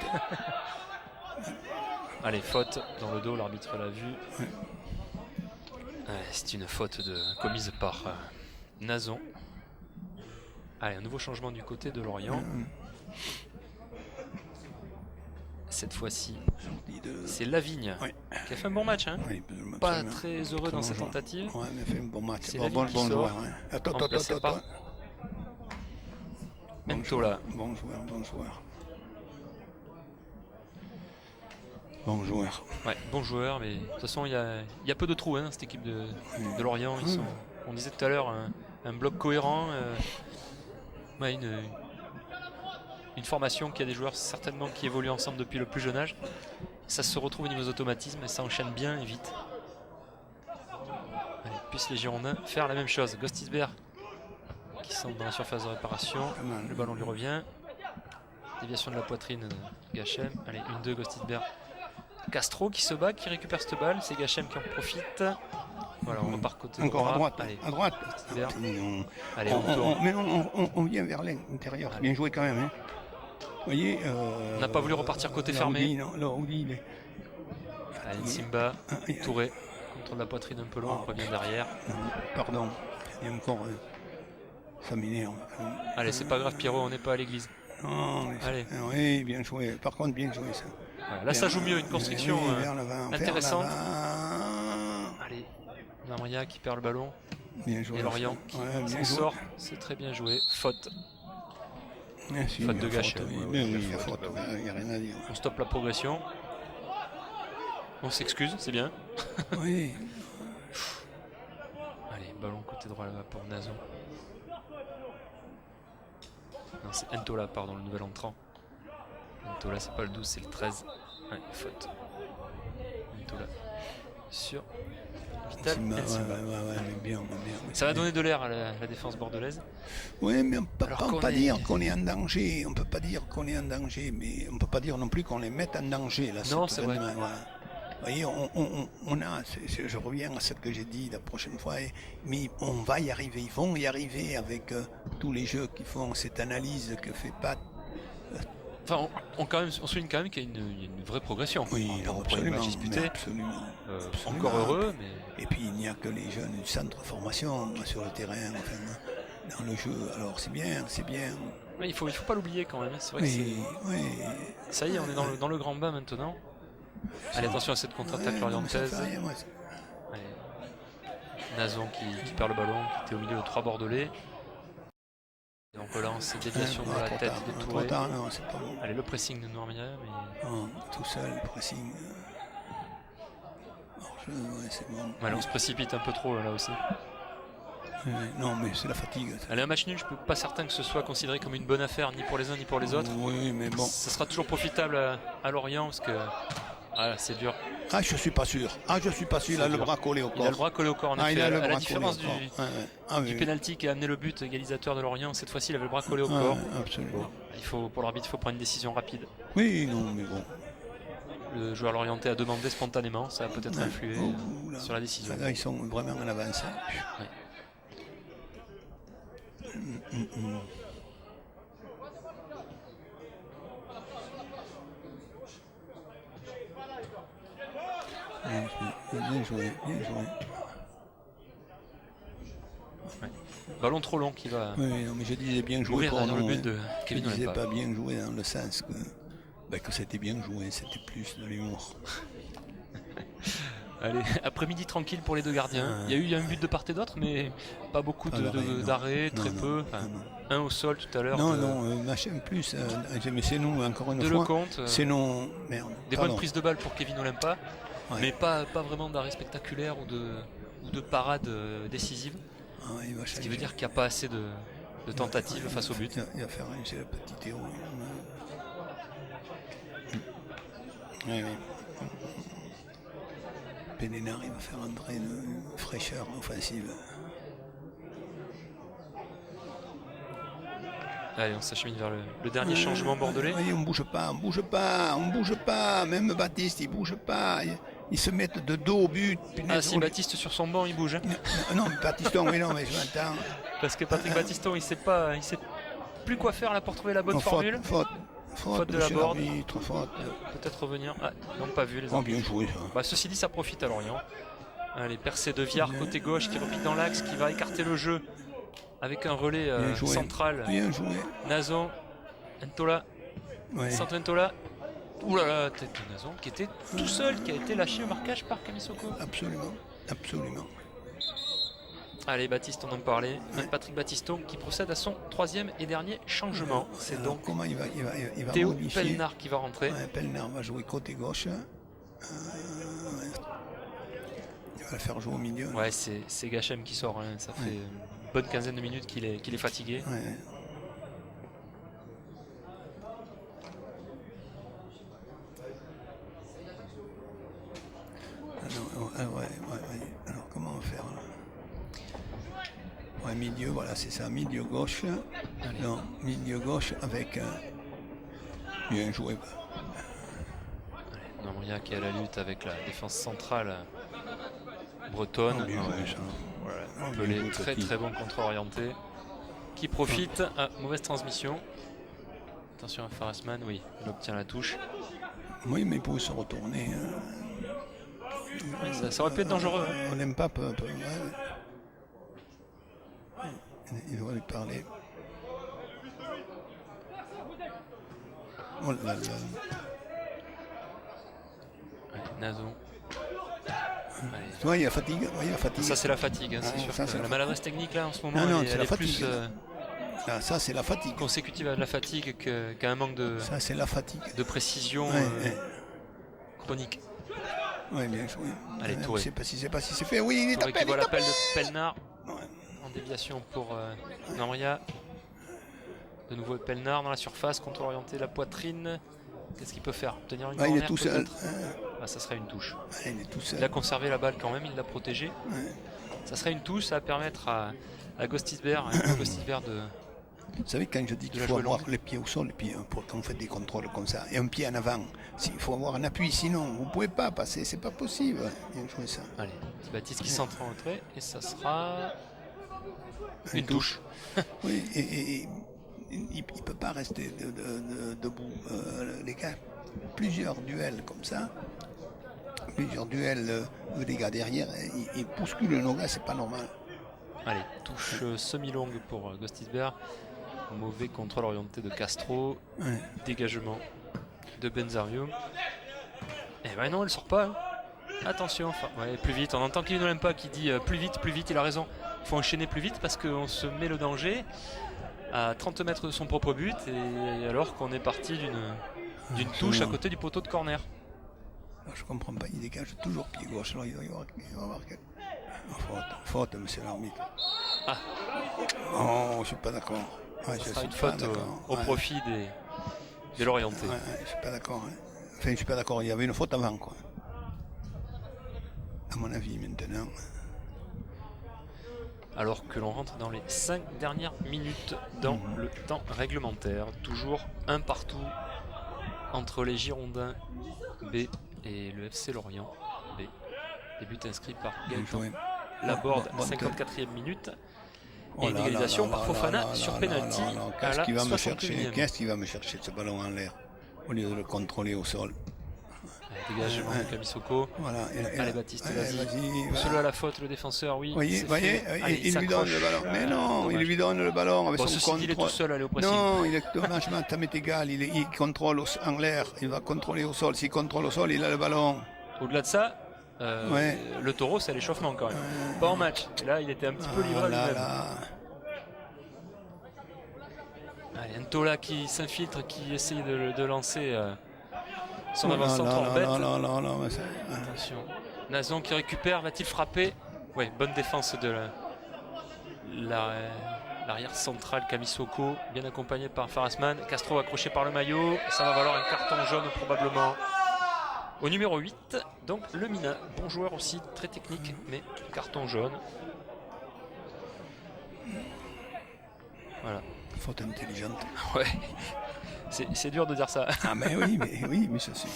Allez, faute dans le dos, l'arbitre l'a vu. C'est une faute commise par Nazon. Allez, un nouveau changement du côté de Lorient. Cette fois-ci, c'est Lavigne qui a fait un bon match. Pas très heureux dans sa tentative.
Ouais, mais fait un bon match.
C'est
Bon joueur. Attends.
Mentola.
Bon joueur. Bon joueur.
Ouais, bon joueur, mais de toute façon, il y a peu de trous, cette équipe de Lorient. On disait tout à l'heure, un bloc cohérent. Une formation qui a des joueurs certainement qui évoluent ensemble depuis le plus jeune âge. Ça se retrouve au niveau des automatismes et ça enchaîne bien et vite. Allez, puissent les Girondins faire la même chose. Gostisberg qui semble dans la surface de réparation. Le ballon lui revient. Déviation de la poitrine de Gachem. Allez, 1-2 Gostisberg. Castro qui se bat, qui récupère cette balle. C'est Gachem qui en profite. Voilà, on repart côté
encore
droit.
à droite.
Allez,
À droite.
vert.
On,
Allez, on tourne.
mais on vient vers l'intérieur.
Allez.
Bien joué quand même. Hein. Vous voyez,
On n'a pas voulu repartir côté
là,
fermé.
Audi, non, là, Audi, il est-
Allez, Simba, Touré, contre la poitrine un peu long, on revient derrière.
Pardon, il y a encore. Ça m'énerve.
Allez, c'est pas grave, Pierrot, on n'est pas à l'église.
Non, mais
Allez.
oui, bien joué. Par contre, bien joué ça.
Voilà, là, ça joue mieux, une construction
Oui, vers l'avant, vers
intéressante.
l'avant.
Allez, Maria qui perd le ballon.
Bien joué.
Et Lorient
Ouais,
qui
bien
s'en
joué.
sort. C'est très bien joué. Faute.
Merci,
Faute
il y
de
a
gâchette.
oui.
Ouais,
Mais
ouais,
oui, il y a
faute,
faute, il n'y a rien à dire.
On stoppe la progression. On s'excuse, c'est bien.
Oui.
Allez, ballon côté droit là-bas pour Nazo. Non, c'est Ntola, pardon, le nouvel entrant. Ntola, c'est pas le 12, c'est le 13. Ouais, faute. Ntola sur Vital
Simba,
Simba.
ouais, mais bien.
Ça va donner de l'air à la défense bordelaise.
Oui, mais on ne peut
Alors
pas,
qu'on
pas
est-
dire qu'on est en danger. On peut pas dire qu'on est en danger, mais on ne peut pas dire non plus qu'on les mette en danger. Là,
Non,
cette
c'est vrai.
gamin, voilà. Vous voyez, on a, je reviens à ce que j'ai dit la prochaine fois, mais on va y arriver. Ils vont y arriver avec tous les jeux qui font cette analyse que fait Pat.
Enfin, on souligne quand même qu'il y a une vraie progression.
Oui,
Par rapport au premier
absolument,
match disputé.
mais absolument. Absolument.
Encore heureux, mais
Et puis il n'y a que les jeunes du centre de formation sur le terrain, enfin, dans le jeu. Alors c'est bien.
il faut pas l'oublier quand même. C'est vrai que
Oui.
ça y est, on est dans le grand bain maintenant. Allez, attention à cette contre-attaque
Ouais, non, mais ça
lorientaise.
fait rien, moi,
Allez. Nazon qui perd le ballon, qui était au milieu de 3 Bordelais. Et on relance déviation de la
trop
tête
tard,
de
trop
Touré.
tard, non, c'est pas bon.
Allez, le pressing de Noirmia, mais
Non, tout seul, le pressing. Hors-jeu, ouais, c'est bon.
allez, on se précipite un peu trop là aussi.
Ouais, non, mais c'est la fatigue. ça.
Allez, un match nul, je suis pas certain que ce soit considéré comme une bonne affaire, ni pour les uns ni pour les autres.
Oui, mais bon.
Ce sera toujours profitable à Lorient parce que c'est dur.
Ah, je suis pas sûr. Il a
C'est
le
dur.
bras collé au corps.
Il a le bras collé au corps en
Ah,
effet.
il a le
À la
bras
différence
collé au
du
corps. Ouais. Ah, oui, oui.
pénalty qui a amené le but égalisateur de Lorient, cette fois-ci il avait le bras collé au
Ouais,
corps.
absolument.
Pour l'arbitre, il faut prendre une décision rapide.
Oui, non, mais bon.
Le joueur lorientais a demandé spontanément, ça a peut-être influé
Oh, là.
sur la décision.
Là, ils sont vraiment en avance.
Ouais.
Bien joué.
Ballon trop long qui va
Oui, non, mais je disais bien joué
mourir
pour
dans le
nous,
but
hein.
de
Je
Kevin
disais
Olempa.
pas bien joué dans le sens que c'était bien joué, c'était plus de l'humour.
Allez, après-midi tranquille pour les deux gardiens. Il y a eu un but de part et d'autre, mais pas beaucoup d'arrêts, très peu. Enfin, un au sol tout à l'heure.
Non, machin plus. Mais c'est nous, encore une
de
fois.
Lecomte.
C'est nos. Merde.
Des
pardon.
bonnes prises de balles pour Kevin Olempa,
Ouais.
mais pas vraiment d'arrêts spectaculaires ou de parades décisives.
Ah, il va
Ce qui
changer.
veut dire qu'il n'y a pas assez de tentatives face au but.
Il va faire c'est la petite héros. Oui. Pénénard, il va faire entrer une fraîcheur offensive.
Allez, on s'achemine vers le dernier changement bordelais.
Oui, on bouge pas. Même Baptiste, il bouge pas. Ils se mettent de dos au but.
Ah si, Baptiste sur son banc, il bouge. Hein.
Non, Baptiston, oui, non, mais je m'entends.
Parce que Patrick Battiston, il sait plus quoi faire là pour trouver la bonne formule.
Faute
de la
monsieur
Borde.
l'arbitre, faute.
Peut-être revenir. Ah, non, pas vu les
Oh,
arbitres.
bien joué ça.
Bah, ceci dit, ça profite à Lorient. Allez, percée de Viard côté gauche qui repique dans l'axe, qui va écarter le jeu avec un relais
Bien joué.
central.
Bien joué.
Nazon, Ntola,
Ouais.
centre Ntola. Ouh là là, tête de Nazon qui était tout seul, qui a été lâché au marquage par Kamisoko.
Absolument.
Allez, Baptiste, on en parlait. Patrick Battiston qui procède à son troisième et dernier changement. C'est
Alors,
donc
comment il va
Théo
modifier.
Pelnard qui va rentrer.
Ouais, Pelnard va jouer côté gauche. Ouais. Il va le faire jouer au milieu.
Ouais, c'est Gachem qui sort. Hein. Ça fait une bonne quinzaine de minutes qu'il est fatigué.
Ouais. Ouais. Alors comment on va faire là? Ouais, milieu, voilà, c'est ça, milieu gauche.
Allez.
Non, milieu gauche avec bien joué.
Noria qui est à la lutte avec la défense centrale bretonne.
Oh, bien joué, ça.
Voilà.
Oh,
Pelé,
bien joué,
très
Petit.
très bon contre-orienté. Qui profite. Mauvaise transmission. Attention à Farasman, oui, il obtient la touche.
Oui, mais il pouvait se retourner.
Oui, ça aurait pu être dangereux.
On n'aime pas peu. Ouais. Il doit lui parler. Oh là là.
Allez, Nazon. Allez.
Tu vois, il y a fatigue.
Ça c'est la fatigue, hein, c'est
Ah,
sûr.
ça,
Que
c'est
la
la
maladresse technique là en ce moment,
Non,
elle
c'est
est
la fatigue.
plus
Ah, ça, c'est la fatigue.
consécutive à la fatigue qu'à un manque
Ça, c'est la fatigue.
de précision
Ouais.
chronique.
Oui, bien joué.
Allez,
Je
Touré.
sais pas si c'est fait. Oui, il est
Touré
tapé.
qui voit l'appel de Pelnard
Ouais.
en déviation pour Namria. De nouveau Pelnard dans la surface, contrôle orienté, la poitrine. Qu'est-ce qu'il peut faire? Obtenir une
Ah, il est
corner,
tout seul.
peut-être Ah, ça serait une touche.
Il est tout seul.
Il a conservé la balle quand même, il l'a protégée.
Ouais.
Ça serait une touche, ça va permettre à Gostisbehere de...
Vous savez, quand je dis qu'il
la
faut
jouer
avoir
longue.
les pieds au sol, quand on fait des contrôles comme ça, et un pied en avant, il faut avoir un appui, sinon vous ne pouvez pas passer, c'est pas possible. Bien joué ça.
Allez, petit Baptiste qui centre en retrait, et ça sera une touche.
Oui, et il ne peut pas rester debout. Les gars, plusieurs duels comme ça, les gars derrière, ils bousculent nos gars, c'est pas normal.
Allez, touche semi-longue pour Gostisbehere. Mauvais contrôle orienté de Castro.
Ouais.
Dégagement de Benzarium. Et ben non, elle sort pas. Hein. Attention, ouais, plus vite. On entend Kevin Olempa qui dit plus vite, il a raison. Il faut enchaîner plus vite parce qu'on se met le danger à 30 mètres de son propre but, et alors qu'on est parti d'une touche à côté du poteau de corner.
Je comprends pas, il dégage toujours pied gauche, alors il va y avoir faute, monsieur l'arbitre.
Ah.
Oh, je suis pas d'accord. Ouais,
Ce sera une faute au profit des Lorientais.
Ouais, je suis pas d'accord. Hein. Enfin, je suis pas d'accord, il y avait une faute avant, quoi. À mon avis, maintenant.
Alors que l'on rentre dans les 5 dernières minutes dans le temps réglementaire. Toujours un partout entre les Girondins B et le FC Lorient B. Les buts inscrits par Gaëtan Laborde, 54e minute. Et une égalisation par Fofana sur penalty à la 61e.
Qu'est-ce qui va me chercher ce ballon en l'air au lieu de le contrôler au sol?
Dégagement de Kamisoko.
Voilà.
Allez Baptiste, vas-y.
Voilà.
Celui à la faute, le défenseur, oui.
Voyez, il lui donne le ballon. Mais non,
dommage.
il lui donne le ballon avec son contrôle.
Il est tout seul, allez au pressing.
Non, il est dommage, ça m'est égal. Il contrôle en l'air, il va contrôler au sol. S'il contrôle au sol, il a le ballon.
Au-delà de ça, le taureau, c'est l'échauffement quand même. Pas en match. Et là, il était un petit peu livré à lui-même. Allez, Ntola qui s'infiltre, qui essaye de lancer son avant-centre en bête. Attention. Nazon qui récupère, va-t-il frapper? Oui, bonne défense de l'arrière central Kamisoko, bien accompagné par Farasman. Castro accroché par le maillot, ça va valoir un carton jaune probablement. Au numéro 8, donc le Mina, bon joueur aussi, très technique, mais carton jaune. Voilà.
Faute intelligente.
Ouais, c'est dur de dire ça.
Ah mais oui, mais ça c'est...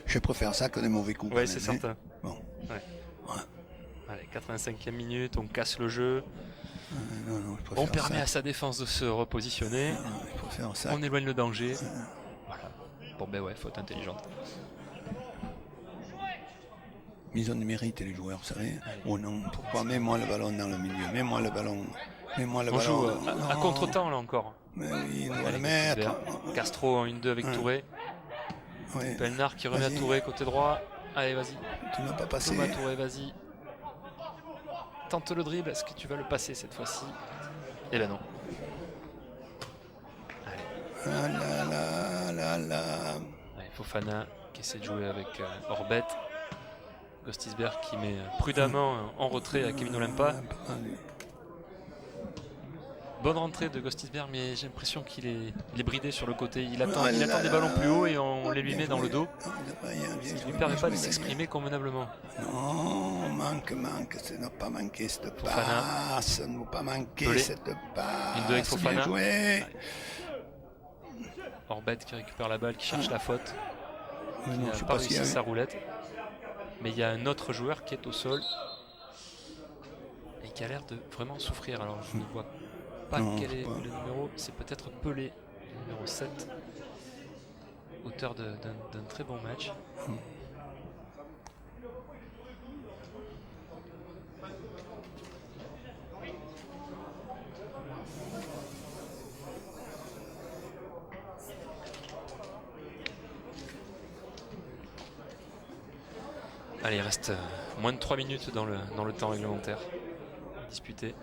Je préfère ça que des mauvais coups.
Ouais, c'est certain.
Bon.
Ouais. Allez, 85e minute, on casse le jeu.
Non,
on permet à sa défense de se repositionner. On éloigne le danger. Voilà. Bon ben ouais, faute intelligente.
Ils ont du mérite les joueurs, vous savez. Oh non, pourquoi? Mets-moi le ballon dans le milieu, mets-moi le ballon.
On joue à contre-temps là encore.
Mais oui, il doit le mettre.
Castro en 1-2 avec Touré.
Ouais.
Pelnard qui remet à Touré côté droit. Allez, vas-y.
Tu n'as pas passé.
Thomas Touré, vas-y. Tente le dribble, est-ce que tu vas le passer cette fois-ci? Eh ben non.
Allez.
Allez, Fofana qui essaie de jouer avec Orbet. Gostisbehere qui met prudemment en retrait à Kevin Olempa. Bonne rentrée de Gostisbehere, mais j'ai l'impression qu'il est bridé sur le côté. Il attend des ballons plus haut et on les lui met dans le dos. Ce qui ne lui permet pas de s'exprimer convenablement.
Non, manque, ça n'a pas manqué cette passe. Ça n'a pas manqué cette passe.
Une deux avec Fofana.
Bien joué.
Orbet qui récupère la balle, qui cherche la faute.
Non,
qui n'a pas réussi sa roulette. Mais il y a un autre joueur qui est au sol et qui a l'air de vraiment souffrir. Alors je ne vois pas quel est le numéro. C'est peut-être Pelé, le numéro 7, auteur d'un très bon match. Allez, il reste moins de 3 minutes dans le temps réglementaire disputé.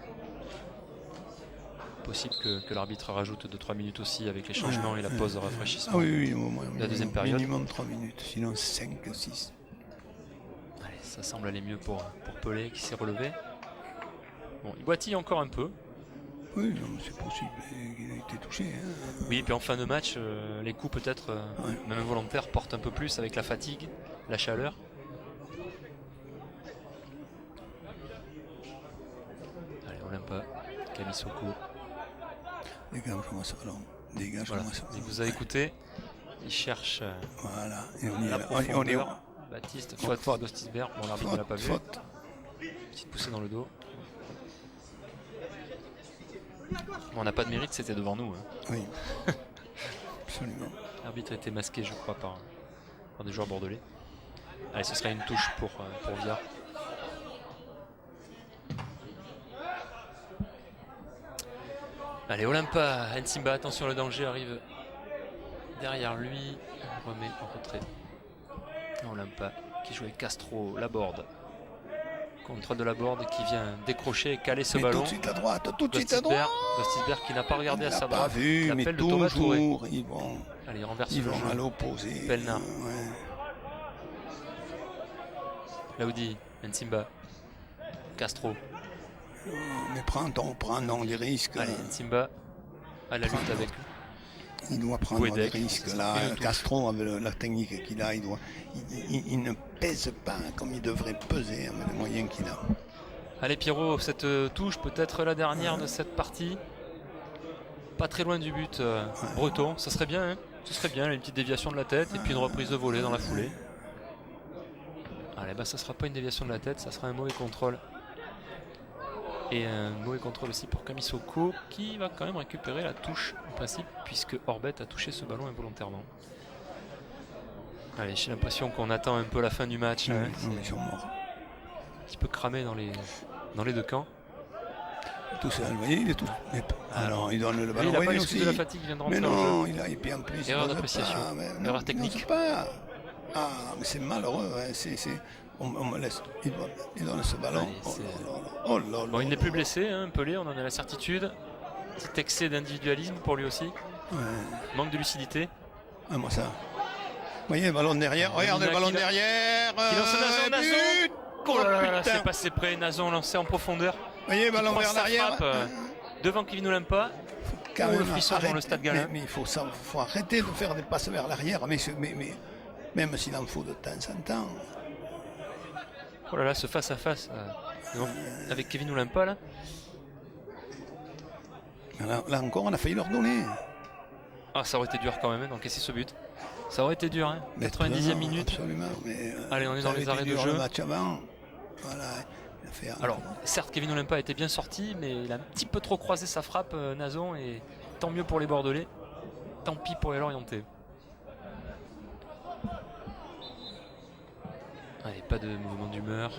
Possible que l'arbitre rajoute 2-3 minutes aussi avec les changements et la pause de rafraîchissement.
Ah oui, au moins,
la deuxième période.
Minimum 3 minutes, sinon 5 ou 6.
Allez, ça semble aller mieux pour Pelé qui s'est relevé. Bon, il boitille encore un peu.
Oui, c'est possible, il a été touché. Hein.
Oui, et puis en fin de match, les coups peut-être, même volontaires, portent un peu plus avec la fatigue, la chaleur. Allez, Olympa, Camisoko.
Dégage-moi ça, alors.
Voilà. Vous avez écouté, il cherche
voilà. Et on y
la
est,
profondeur. Baptiste, faute, Gostisberg. Bon, l'arbitre ne l'a pas vu.
Faute.
Petite poussée dans le dos. On n'a pas de mérite, c'était devant nous. Hein.
Oui, absolument.
L'arbitre était masqué, je crois, par des joueurs bordelais. Allez, ce sera une touche pour Viard. Allez, Olympa, Nsimba, attention, le danger arrive derrière lui. On remet en retrait. Olympa qui joue avec Castro, Laborde. Contrôle de Laborde qui vient décrocher et caler ce ballon.
Tout de suite à droite, tout de suite à droite.
Gostisberg qui n'a pas regardé à sa droite.
Pas vu, mais toujours. Ils vont,
allez, il renverse
ils
le
vont
jeu.
à l'opposé.
Pelna.
Ouais.
Laoudi, Nsimba, Castro.
Mais prends les risques.
Allez, Nsimba à la lutte avec.
Il doit prendre
Boedek,
des risques. Là, Castro, avec la technique qu'il a, il ne pèse pas comme il devrait peser avec les moyens qu'il a.
Allez, Pierrot, cette touche, peut-être la dernière de cette partie. Pas très loin du but breton. Ça serait bien, hein. Ce serait bien, une petite déviation de la tête et puis une reprise de volée dans la foulée. Allez, bah ça sera pas une déviation de la tête, ça sera un mauvais contrôle. Et un mauvais contrôle aussi pour Camisoko qui va quand même récupérer la touche en principe puisque Orbet a touché ce ballon involontairement. Allez, j'ai l'impression qu'on attend un peu la fin du match.
Oui,
hein.
ils sont morts.
Un petit peu cramé dans les deux camps.
Tout seul, vous voyez, il est tout. Alors, il donne le ballon.
Il n'a pas
aussi.
l'excuse de la fatigue, il vient de rentrer
mais
dans
non,
le jeu.
et puis en plus,
erreur d'appréciation, erreur technique.
Pas. Ah, mais c'est malheureux. Hein. On me laisse. Il donne ce ballon.
Allez, bon, il n'est plus blessé, hein, Pelé, on en a la certitude. Petit excès d'individualisme pour lui aussi.
Ouais.
Manque de lucidité.
Ah, moi ça. Vous voyez, le ballon derrière. Regardez le ballon derrière.
Qui lance Nazon. Oh là là, c'est passé près. Nazon lancé en profondeur.
Vous voyez, ballon vers l'arrière.
Devant Kevin Olympa. Le frisson dans le stade Galin.
Mais il faut arrêter de faire des passes vers l'arrière. Mais même s'il en faut de temps en temps.
Oh là là, ce face-à-face avec Kevin Olympa là.
Là encore, on a failli leur donner.
Ah, ça aurait été dur quand même d'encaisser ce but. Ça aurait été dur, hein. 90e minute.
Absolument. Mais,
allez, on est dans les arrêts de jeu.
Le match avant. Voilà.
Alors, certes, Kevin Olympa était bien sorti, mais il a un petit peu trop croisé sa frappe, Nazon, et tant mieux pour les Bordelais. Tant pis pour les Lorientais. Allez, pas de mouvement d'humeur.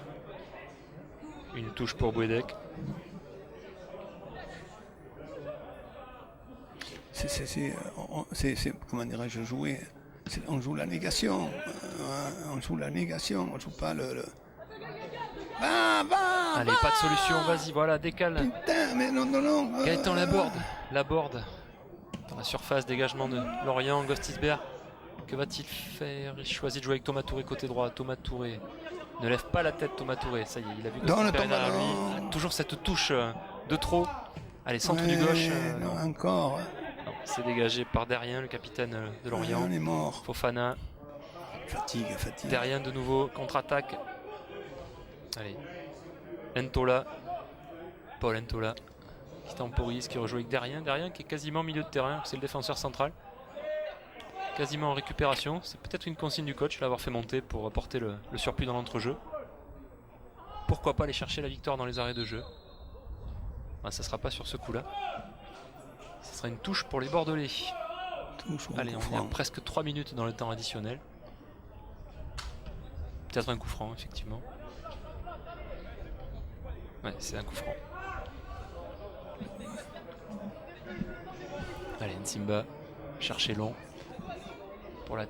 Une touche pour Boedek.
C'est comment dirais-je jouer. On joue la négation. On joue la négation. On joue pas le...
Allez, pas de solution. Vas-y, voilà, décale.
Putain, mais non.
Gaëtan Laborde. Dans la surface, dégagement de Lorient, Gostisberg. Que va-t-il faire? Il choisit de jouer avec Thomas Touré côté droit. Thomas Touré ne lève pas la tête. Thomas Touré, ça y est, il a vu Gostisberg derrière lui. Toujours cette touche de trop. Allez, centre du gauche.
Non, encore.
C'est dégagé par Derrien, le capitaine de Lorient.
On est mort.
Fofana.
Fatigue.
Derrien de nouveau, contre-attaque. Allez. Ntola. Paul Ntola. Qui temporise, qui rejoue avec Derrien. Derrien qui est quasiment milieu de terrain, c'est le défenseur central. quasiment en récupération. C'est peut-être une consigne du coach, l'avoir fait monter pour apporter le surplus dans l'entrejeu. Pourquoi pas aller chercher la victoire dans les arrêts de jeu. Ça ne sera pas sur ce coup-là. Ce sera une touche pour les Bordelais. Allez, on est à presque 3 minutes dans le temps additionnel. Peut-être un coup franc, effectivement. Ouais, c'est un coup franc. Allez, Nsimba, chercher long. Pour la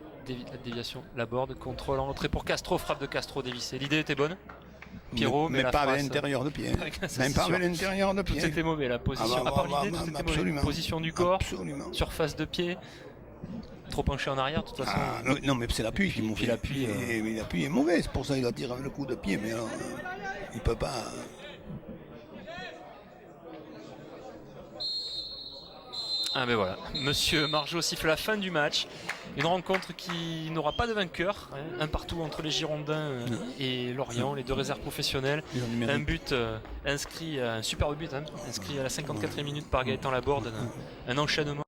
déviation, la board, contrôle en entrée pour Castro, frappe de Castro dévissée. L'idée était bonne. Pierrot,
mais pas avec l'intérieur de pied. Même pas avec l'intérieur de pied.
Tout était mauvais, la position. À part l'idée, tout était mauvais. Position du corps, surface de pied. Trop penché en arrière, de toute façon.
Non, mais c'est l'appui qui est mauvais. L'appui est mauvais, c'est pour ça qu'il a tiré avec le coup de pied, mais il peut pas.
Ah ben voilà, Monsieur Margeau siffle la fin du match. Une rencontre qui n'aura pas de vainqueur. Un partout entre les Girondins et Lorient, les deux réserves professionnelles. Un but inscrit, un superbe but, inscrit à la 54e minute par Gaëtan Laborde. Un enchaînement.